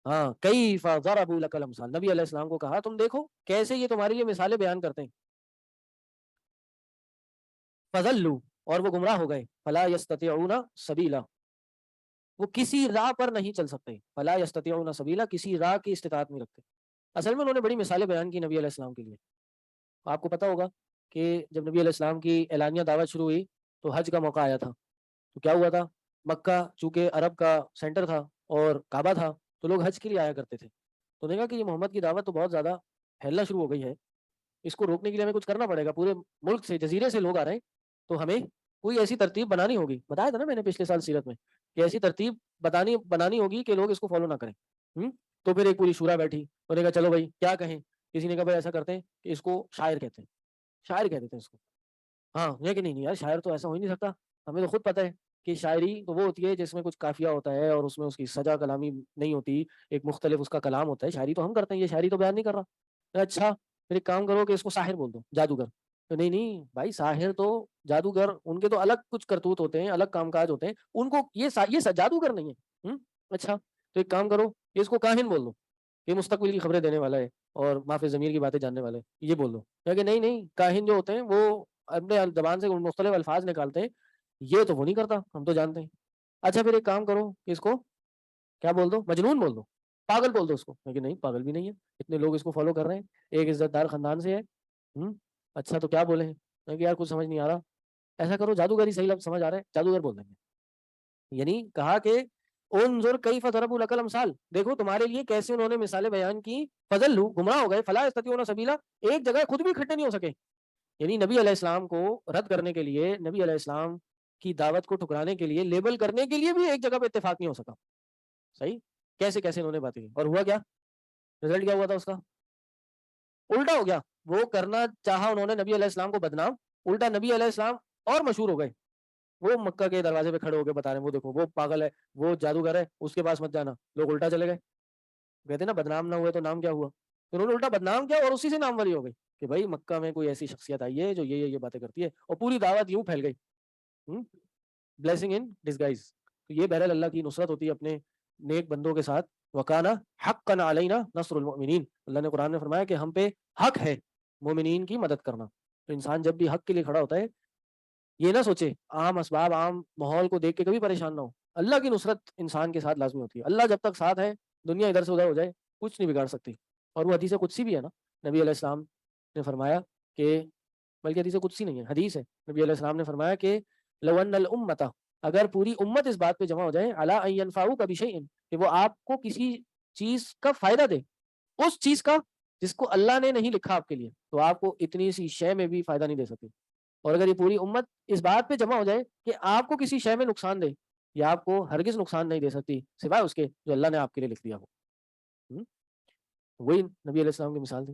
ہاں کیف ضربوا لك الامثال نبی علیہ السلام کو کہا تم دیکھو کیسے یہ تمہارے لیے مثالیں بیان کرتے ہیں. فضلوا اور وہ گمراہ ہو گئے. فلا يستطيعون سبیلا وہ کسی راہ پر نہیں چل سکتے. فلا يستطيعون سبیلا کسی راہ کی استطاعت نہیں رکھتے. اصل میں انہوں نے بڑی مثالیں بیان کی نبی علیہ السلام کے لیے. آپ کو پتا ہوگا کہ جب نبی علیہ السلام کی اعلانیہ دعوت شروع ہوئی تو حج کا موقع آیا تھا تو کیا ہوا تھا مکہ چونکہ عرب کا سینٹر تھا اور کعبہ تھا تو لوگ حج کے لیے آیا کرتے تھے. تو دیکھا کہ یہ محمد کی دعوت تو بہت زیادہ پھیلنا شروع ہو گئی ہے اس کو روکنے کے لیے ہمیں کچھ کرنا پڑے گا. پورے ملک سے جزیرے سے لوگ آ رہے ہیں تو ہمیں کوئی ایسی ترتیب بنانی ہوگی. بتایا تھا نا میں نے پچھلے سال سیرت میں کہ ایسی ترتیب بنانی ہوگی کہ لوگ اس کو فالو نہ کریں. تو پھر ایک پوری شورا بیٹھی انہوں نے کہا چلو بھائی کیا کہیں. کسی نے کہا بھائی ایسا کرتے ہیں کہ اس کو شاعر کہتے ہیں. شاعر کہہ دیتے ہیں اس کو. ہاں یہ کہ نہیں یار شاعر تو ایسا ہو ہی نہیں سکتا. ہمیں تو خود پتہ ہے کہ شاعری تو وہ ہوتی ہے جس میں کچھ قافیہ ہوتا ہے اور اس میں اس کی سجا کلامی نہیں ہوتی ایک مختلف اس کا کلام ہوتا ہے. شاعری تو ہم کرتے ہیں یہ شاعری تو بیان نہیں کر رہا. اچھا پھر ایک کام کرو کہ اس کو ساحر بول دو جادوگر. تو نہیں بھائی ساحر تو جادوگر ان کے تو الگ کچھ کرتوت ہوتے ہیں الگ کام کاج ہوتے ہیں ان کو یہ جادوگر نہیں ہے. اچھا تو ایک کام کرو کہ اس کو کاہن بول دو یہ مستقبل کی خبریں دینے والا ہے اور معافی ضمیر کی باتیں جاننے والے یہ بول دو. کہ نہیں کاہن جو ہوتے ہیں وہ اپنے زبان سے مختلف الفاظ نکالتے ہیں یہ تو وہ نہیں کرتا ہم تو جانتے ہیں. اچھا پھر ایک کام کرو کہ اس کو کیا بول دو مجنون بول دو پاگل بول دو اس کو. کہ نہیں پاگل بھی نہیں ہے اتنے لوگ اس کو فالو کر رہے ہیں ایک عزت دار خاندان سے ہے. اچھا تو کیا بولے ہیں کہ یار کچھ سمجھ نہیں آ رہا. ایسا کرو جادوگر ہی صحیح لفظ سمجھ آ رہا ہے جادوگر بول دیں گے. یعنی کہا کہ انظر کیف ضربوا لك الامثال دیکھو تمہارے لیے کیسے انہوں نے مثالیں بیان کی. فضلوا گمراہ ہو گئے. فلا يستطيعون سبیلا ایک جگہ خود بھی کھڑے نہیں ہو سکے. یعنی نبی علیہ السلام کو رد کرنے کے لیے نبی علیہ السلام کی دعوت کو ٹھکرانے کے لیے لیبل کرنے کے لیے بھی ایک جگہ پہ اتفاق نہیں ہو سکا. صحیح کیسے انہوں نے باتیں کی اور ہوا کیا رزلٹ کیا ہوا تھا اس کا الٹا ہو گیا. وہ کرنا چاہا انہوں نے نبی علیہ السلام کو بدنام الٹا نبی علیہ السلام اور مشہور ہو گئے. وہ مکہ کے دروازے پہ کھڑے ہو کے بتا رہے ہیں وہ دیکھو وہ پاگل ہے وہ جادوگر ہے اس کے پاس مت جانا. لوگ الٹا چلے گئے. کہتے ہیں نا بدنام نہ ہوئے تو نام کیا ہوا. تو انہوں نے الٹا بدنام کیا اور اسی سے نام وری ہو گئی کہ بھائی مکہ میں کوئی ایسی شخصیت آئی ہے جو یہ باتیں کرتی ہے اور پوری دعوت یوں پھیل گئی. Blessing in disguise. تو یہ بہرحال اللہ کی نصرت ہوتی ہے اپنے نیک بندوں کے ساتھ. وکانا حقا علینا نصر المؤمنین. اللہ نے قرآن میں فرمایا کہ ہم پہ حق ہے مومنین کی مدد کرنا. تو انسان جب بھی حق کے لیے کھڑا ہوتا ہے یہ نہ سوچے عام اسباب عام ماحول کو دیکھ کے کبھی پریشان نہ ہو. اللہ کی نصرت انسان کے ساتھ لازمی ہوتی ہے. اللہ جب تک ساتھ ہے دنیا ادھر سے ادھر ہو جائے کچھ نہیں بگاڑ سکتی. اور وہ حدیث قدسی بھی ہے نا نبی علیہ السلام نے فرمایا کہ بلکہ حدیث قدسی نہیں ہے حدیث ہے. نبی علیہ السلام نے فرمایا کہ لو ان الامۃ اگر پوری امت اس بات پہ جمع ہو جائے علی ان ينفعوک بشیء کہ وہ آپ کو کسی چیز کا فائدہ دے اس چیز کا جس کو اللہ نے نہیں لکھا آپ کے لیے تو آپ کو اتنی سی شے میں بھی فائدہ نہیں دے سکتی. اور اگر یہ پوری امت اس بات پہ جمع ہو جائے کہ آپ کو کسی شے میں نقصان دے یا آپ کو ہرگز نقصان نہیں دے سکتی سوائے اس کے جو اللہ نے آپ کے لیے لکھ دیا ہو. وہی نبی علیہ السلام کی مثال تھی.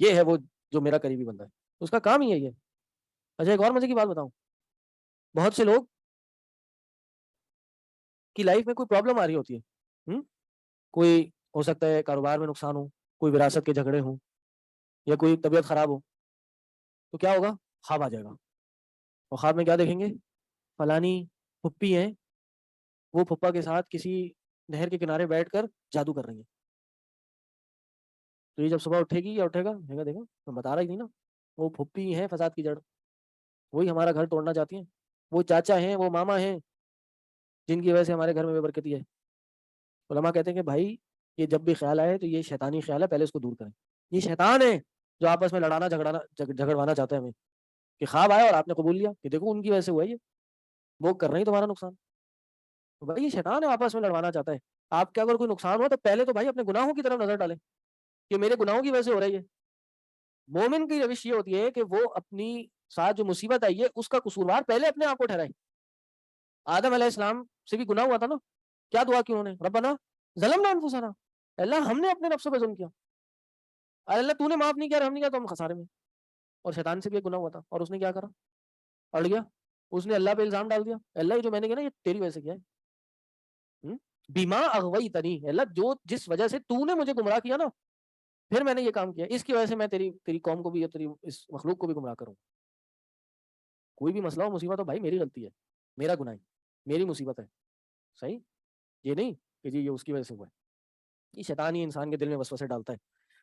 یہ ہے وہ جو میرا قریبی بندہ ہے، اس کا کام ہی یہی ہے۔ اچھا ایک اور مزے کی بات بتاؤں، بہت سے لوگ کی لائف میں کوئی پرابلم آ رہی ہوتی ہے، کوئی ہو سکتا ہے کاروبار میں نقصان ہو، کوئی وراثت کے جھگڑے ہوں، یا کوئی طبیعت خراب ہو، تو کیا ہوگا؟ خواب آ جائے گا، اور خواب میں کیا دیکھیں گے؟ فلانی پھپھی ہیں، وہ پھپھا کے ساتھ کسی نہر کے کنارے بیٹھ کر جادو کر رہی ہیں۔ تو یہ جب صبح اٹھے گی یا اٹھے گا، کہے گا دیکھا میں بتا رہا ہی نہیں نا، وہ پھپھی ہیں فساد کی جڑ، وہی ہمارا گھر توڑنا چاہتی ہیں، وہ چاچا ہیں، وہ ماما ہیں، جن کی وجہ سے ہمارے گھر میں بے برکتی ہے۔ علماء کہتے ہیں کہ بھائی یہ جب بھی خیال آئے تو یہ شیطانی خیال ہے، پہلے اس کو دور کریں، یہ شیطان ہے جو آپس میں لڑانا جھگڑوانا چاہتے ہیں ہمیں، کہ خواب آیا اور آپ نے قبول لیا کہ دیکھو ان کی وجہ سے ہوا ہے، یہ وہ کر رہے ہیں تمہارا نقصان، تو بھائی یہ شیطان ہے، آپس میں لڑوانا چاہتا ہے۔ آپ کا اگر کوئی نقصان ہوا تو پہلے تو بھائی اپنے گناہوں کی طرف نظر ڈالیں کہ میرے گناہوں کی وجہ سے ہو رہی ہے۔ مومن کی روش یہ ہوتی ہے کہ وہ اپنی ساتھ جو مصیبت آئی ہے اس کا قصوروار پہلے اپنے آپ کو ٹھہرائے۔ آدم علیہ السلام سے بھی گناہ ہوا تھا نا، کیا دعا کی انہوں نے؟ ربنا ظلمنا انفسنا، اللہ ہم نے اپنے نفسوں پہ ظلم کیا، اللہ تو نے معاف نہیں کیا، ہم نہیں کیا تو ہم خسارے میں۔ اور شیطان سے بھی ایک گناہ ہوا تھا، اور اس نے کیا کرا؟ اڑ گیا، اس نے اللہ پہ الزام ڈال دیا، اللہ یہ جو میں نے کیا نا یہ تیری وجہ سے کیا ہے، بیما اغویتنی، اللہ جو جس وجہ سے تو نے مجھے گمراہ کیا نا، پھر میں نے یہ کام کیا، اس کی وجہ سے میں تیری قوم کو بھی اور تیری اس مخلوق کو بھی گمراہ کروں۔ کوئی بھی مسئلہ ہو، مصیبت ہو، بھائی میری غلطی ہے، میرا گناہ ہے، میری مصیبت ہے، صحیح، یہ نہیں کہ جی یہ اس کی وجہ سے ہوا ہے۔ یہ شیطان ہی انسان کے دل میں وسوسے ڈالتا ہے۔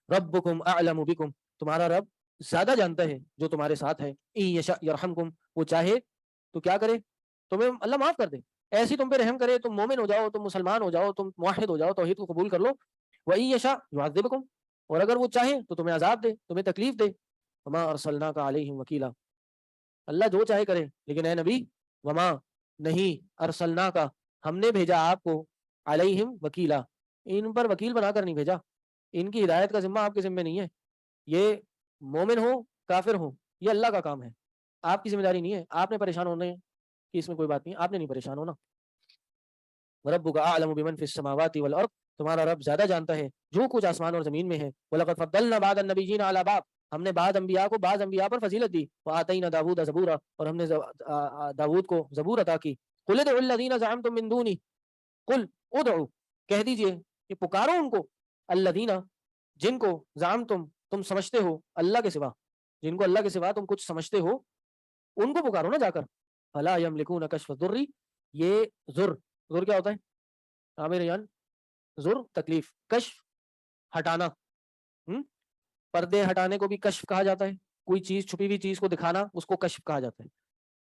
ربکم اعلم بکم، تمہارا رب زیادہ جانتا ہے جو تمہارے ساتھ ہے۔ ان یشاء یرحمکم، وہ چاہے تو کیا کرے؟ تمہیں اللہ معاف کر دے، ایسی تم پہ رحم کرے، تم مومن ہو جاؤ، تم مسلمان ہو جاؤ، تم موحد ہو جاؤ، توحید کو قبول کر لو۔ وَإِن یشاء یعذبکم، اور اگر وہ چاہے تو تمہیں عذاب دے، تمہیں تکلیف دے۔ وما ارسلناک علیہم وکیلا، اللہ جو چاہے کرے، لیکن اے نبی وما نہیں ارسلناک، ہم نے بھیجا آپ کو علیہم وکیلا، ان پر وکیل بنا کر نہیں بھیجا، ان کی ہدایت کا ذمہ آپ کے ذمہ نہیں ہے، یہ مومن ہو کافر ہو یہ اللہ کا کام ہے، آپ کی ذمہ داری نہیں ہے۔ آپ نے پریشان ہونا ہے کہ اس میں کوئی بات نہیں، آپ نے نہیں پریشان ہونا۔ وَرَبُّكَ أَعْلَمُ بِمَنْ فِي السَّمَاوَاتِ وَالْأَرْضِ، تمہارا رب زیادہ جانتا ہے جو کچھ آسمان اور زمین میں ہے۔ وَلَقَدْ فَضَّلْنَا بَعْضَ النَّبِيِّينَ عَلَى بَعْضٍ، ہم نے بعض انبیاء کو بعض انبیاء پر فضیلت دی۔ وَآتَيْنَا داوود زبورا، اور ہم نے داود کو زبور عطا کی۔ قُلِ ادْعُوا الَّذِينَ زَعَمْتُم مِّن دُونِهِ، قُلْ ادْعُوا، کہہ دیجئے کہ پکارو ان کو، الذین، جن کو تم سمجھتے ہو اللہ کے سوا، جن کو اللہ کے سوا تم کچھ سمجھتے ہو ان کو پکارو نا جا کر۔ فلا یملکون کشف الضر، یہ ضر کیا ہوتا ہے عامر ریان؟ ضر تکلیف، کشف ہٹانا، پردے ہٹانے کو بھی کشف کہا جاتا ہے، کوئی چیز چھپی ہوئی چیز کو دکھانا اس کو کشف کہا جاتا ہے۔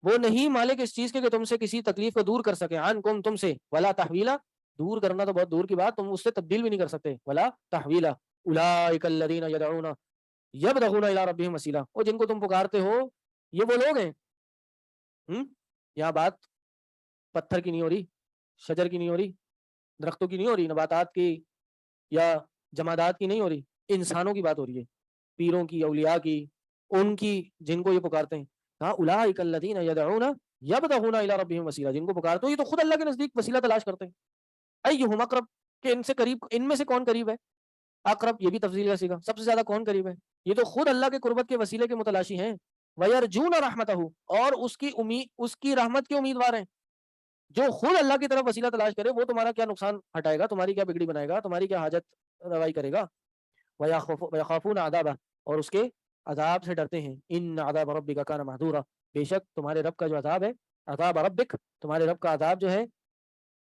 وہ نہیں مالک اس چیز کے کہ تم سے کسی تکلیف کو دور کر سکے، عنکم، تم سے، ولا تحویلا، دور کرنا تو بہت دور کی بات، تم اس سے تبدیل بھی نہیں کر سکتے، ولا تحویلا۔ اولئک الذین یدعون یبتغون الی ربہم وسیلہ، اور جن کو تم پکارتے ہو یہ وہ لوگ ہیں، یہاں بات پتھر کی نہیں ہو رہی، شجر کی نہیں ہو رہی، درختوں کی نہیں ہو رہی، نباتات کی یا جمادات کی نہیں ہو رہی، انسانوں کی بات ہو رہی ہے، پیروں کی، اولیاء کی، ان کی جن کو یہ پکارتے ہیں۔ کہا اولئک الذین یدعون یبتغون الی ربہم وسیلہ، جن کو پکارتے ہو یہ تو خود اللہ کے نزدیک وسیلہ تلاش کرتے ہیں۔ ایہم اقرب، کہ ان سے قریب، ان میں سے کون قریب ہے؟ اقرب یہ بھی تفضیل کا صیغہ، سب سے زیادہ کون قریب ہے؟ یہ تو خود اللہ کے قربت کے وسیلے کے متلاشی ہیں۔ وَيَرْجُونَ رَحْمَتَهُ، اور اس کی رحمت کے امیدوار ہیں۔ جو خود اللہ کی طرف وسیلہ تلاش کرے وہ تمہارا کیا نقصان ہٹائے گا، تمہاری کیا بگڑی بنائے گا، تمہاری کیا حاجت روائی کرے گا۔ وَيَخَافُونَ عَذَابَهُ، اور اس کے عذاب سے ڈرتے ہیں۔ إِنَّ عَذَابَ رَبِّكَ كَانَ مَحْذُورًا، بے شک تمہارے رب کا جو عذاب ہے، عذاب ربک، تمہارے رب کا عذاب جو ہے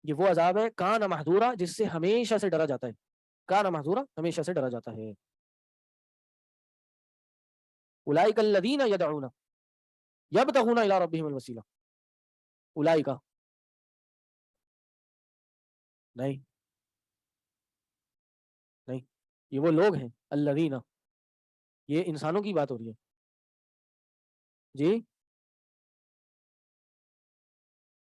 یہ وہ عذاب ہے کان محذورا، جس سے ہمیشہ سے ڈرا جاتا ہے، کان محذورا، ہمیشہ سے ڈرا جاتا ہے۔ اولئک الذین یدعون یبتغون الی ربہم الوسیلہ، اولئک نہیں یہ وہ لوگ ہیں، الذین، یہ انسانوں کی بات ہو رہی ہے جی،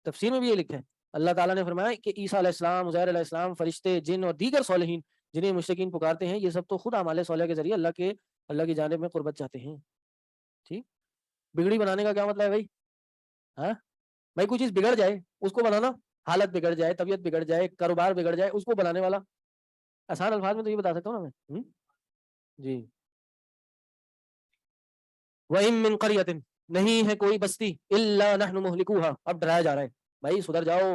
تفسیر میں بھی یہ لکھا ہے، اللہ تعالیٰ نے فرمایا کہ عیسیٰ علیہ السلام، عزیر علیہ السلام، فرشتے، جن اور دیگر صالحین جنہیں مشرکین پکارتے ہیں، یہ سب تو خود اعمال صالحہ کے ذریعے اللہ کی جانب میں قربت چاہتے ہیں۔ ٹھیک، بگڑی بنانے کا کیا مطلب ہے بھائی؟ ہاں بھائی کوئی چیز بگڑ جائے اس کو بنانا، حالت بگڑ جائے، طبیعت بگڑ جائے، کاروبار بگڑ جائے، اس کو بنانے والا، آسان الفاظ میں تو یہ بتا سکتا ہوں نا میں جی۔ وَإِن مِّن قَرْيَةٍ نہیں ہے کوئی بستی إِلَّا نَحْنُ مُهْلِكُوهَا. اب ڈرایا جا رہا ہے بھائی سدھر جاؤ،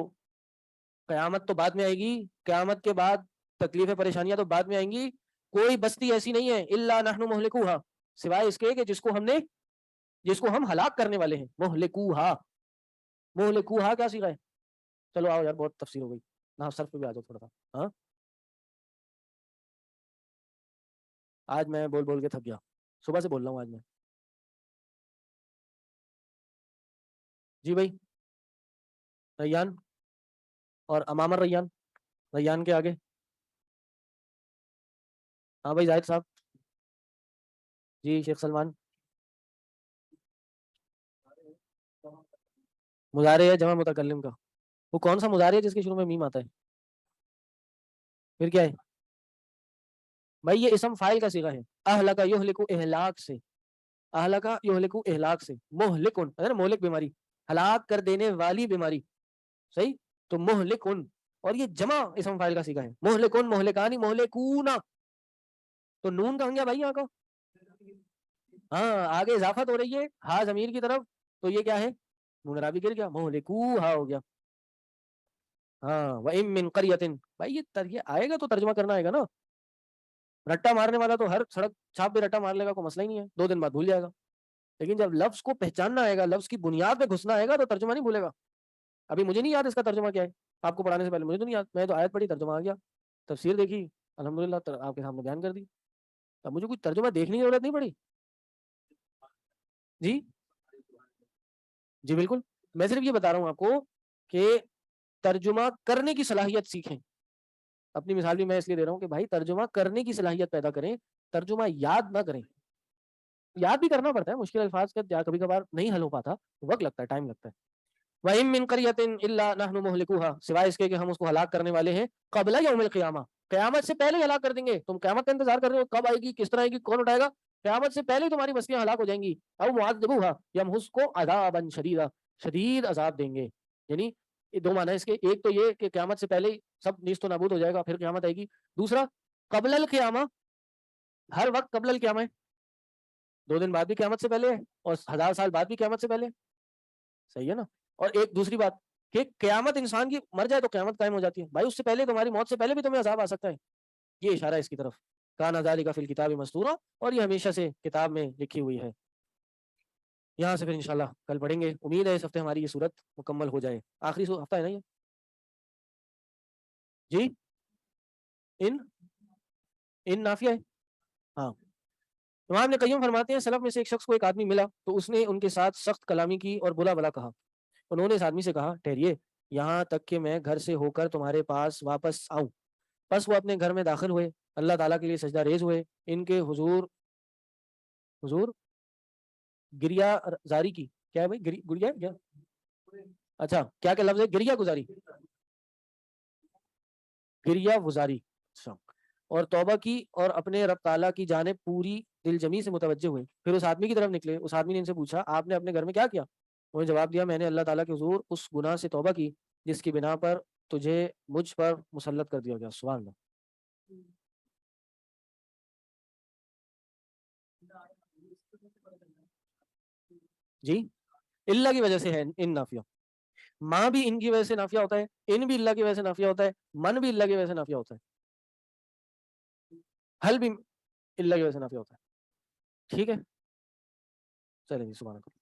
قیامت تو بعد میں آئے گی، قیامت کے بعد تکلیفیں پریشانیاں تو بعد میں آئیں گی، کوئی بستی ایسی نہیں ہے إِلَّا نَحْنُ مُهْلِكُوهَا، سوائے اس کے کہ جس کو ہم ہلاک کرنے والے ہیں. مہلکوہا کیا سیکھا ہے؟ چلو آؤ یار، بہت تفسیر ہو گئی، نہ صرف پہ بھی آ جاؤ تھوڑا سا. ہاں آج میں بول بول کے تھک گیا، صبح سے بول رہا ہوں آج میں. جی بھائی ریان اور امام الریان، ریان کے آگے. ہاں بھائی زاہد صاحب. جی شیخ سلمان. مضارع ہے جمع متکلم کا، وہ کون سا مضارع ہے جس کے شروع میں میم آتا ہے؟ پھر کیا ہے بھائی؟ یہ اسم فاعل کا صیغہ ہے. اہلک یہلک اہلاک سے، اہلک یہلک اہلاک سے. مہلکن ہے نا، مہلک بیماری، ہلاک کر دینے والی بیماری، صحیح. تو مہلکن، اور یہ جمع اسم فاعل کا صیغہ ہے. مہلکن، مہلکانی، مہلکون. تو نون کہاں گیا بھائی یہاں کا؟ ہاں آگے اضافت ہو رہی ہے ہا ضمیر کی طرف، تو یہ کیا ہے؟ نون رابی گر گیا، مہلکوہا ہو گیا. ہاں وَإِن مِّن قَرْيَةٍ، بھائی یہ آئے گا تو ترجمہ کرنا آئے گا نا. رٹا مارنے والا تو ہر سڑک چھاپ پہ رٹا مار لے گا، کوئی مسئلہ ہی نہیں ہے، 2 دن بعد بھول جائے گا. لیکن جب لفظ کو پہچاننا آئے گا، لفظ کی بنیاد پہ گھسنا آئے گا تو ترجمہ نہیں بھولے گا. ابھی مجھے نہیں یاد اس کا ترجمہ کیا ہے، آپ کو پڑھانے سے پہلے مجھے تو نہیں یاد، میں تو آیت پڑھی ترجمہ آ گیا، تفسیر دیکھی الحمدللہ آپ کے سامنے بیان کر دی. اب مجھے کوئی ترجمہ دیکھنے کی ضرورت نہیں پڑی. جی جی بالکل، میں صرف یہ بتا رہا ہوں آپ کو کہ ترجمہ کرنے کی صلاحیت سیکھیں. اپنی مثال بھی میں اس لیے دے رہا ہوں کہ بھائی ترجمہ کرنے کی صلاحیت پیدا کریں، ترجمہ یاد نہ کریں. یاد بھی کرنا پڑتا ہے، مشکل الفاظ کا کبھی کبھار نہیں حل ہو پاتا، وقت لگتا ہے، ٹائم لگتا ہے. وَإِن مِّن قَرْيَةٍ إِلَّا نَحْنُ مُهْلِكُوهَا، سوائے اس کے کہ ہم اس کو ہلاک کرنے والے ہیں. قبل یوم القیامہ، قیامت سے پہلے ہلاک کر دیں گے. تم قیامت کا انتظار کر رہے ہو کب آئے گی، کس طرح آئے گی، کون اٹھائے گا؟ قیامت سے پہلے تمہاری بستیاں ہلاک ہو جائیں گی. او معذبوها، یا ہم اس کو عذابا شدیدا، شدید عذاب دیں گے. یعنی 2 معنی ہے اس کے، ایک تو یہ کہ قیامت سے پہلے ہی سب نیست و نابود ہو جائے گا، پھر قیامت آئے گی. دوسرا قبل القیامہ، ہر وقت قبل القیامہ ہے، 2 دن بعد بھی قیامت سے پہلے ہے، اور 1000 سال بعد بھی قیامت سے پہلے. صحیح ہے نا. اور ایک دوسری بات کہ قیامت انسان کی مر جائے تو قیامت قائم ہو جاتی ہے. بھائی اس سے پہلے تمہاری موت سے پہلے بھی تمہیں عذاب آ سکتا ہے. یہ اشارہ ہے اس کی طرف. کان ذالک فی الکتاب مسطورا، اور یہ ہمیشہ سے کتاب میں لکھی ہوئی ہے. یہاں سے پھر انشاءاللہ کل پڑھیں گے. امید ہے اس ہفتے ہماری یہ صورت مکمل ہو جائے. آخری ہفتہ ہے نا یہ؟ جی ان نافیہ ہے. ہاں امام ابن قیم فرماتے ہیں سلف میں سے ایک شخص کو ایک آدمی ملا تو اس نے ان کے ساتھ سخت کلامی کی اور بلا بلا کہا. انہوں نے اس آدمی سے کہا ٹھہریے یہاں تک کہ میں گھر سے ہو کر تمہارے پاس واپس آؤں. پس وہ اپنے گھر میں داخل ہوئے، اللہ تعالیٰ کے لیے سجدہ ریز ہوئے. ان کے حضور گریا زاری کی، کیا ہے بھائی گریا کیا؟ اچھا کیا لفظ ہے؟ گریا گزاری، گریا گزاری. اچھا. اور توبہ کی اور اپنے رب تعالیٰ کی جانب پوری دل جمی سے متوجہ ہوئے. پھر اس آدمی کی طرف نکلے. اس آدمی نے ان سے پوچھا آپ نے اپنے گھر میں کیا کیا؟ انہوں نے جواب دیا میں نے اللہ تعالیٰ کے حضور اس گناہ سے توبہ کی جس کی بنا پر تجھے مجھ پر مسلط کر دیا گیا. سبحان اللہ. جی اللہ کی وجہ سے ہے ان نافیہ. ماں بھی ان کی وجہ سے نافیہ ہوتا ہے، ان بھی اللہ کی وجہ سے نافیہ ہوتا ہے، من بھی اللہ کی وجہ سے نافیہ ہوتا ہے، حل بھی اللہ کی وجہ سے نافیہ ہوتا ہے. ٹھیک ہے چلیں جی سبحان اللہ.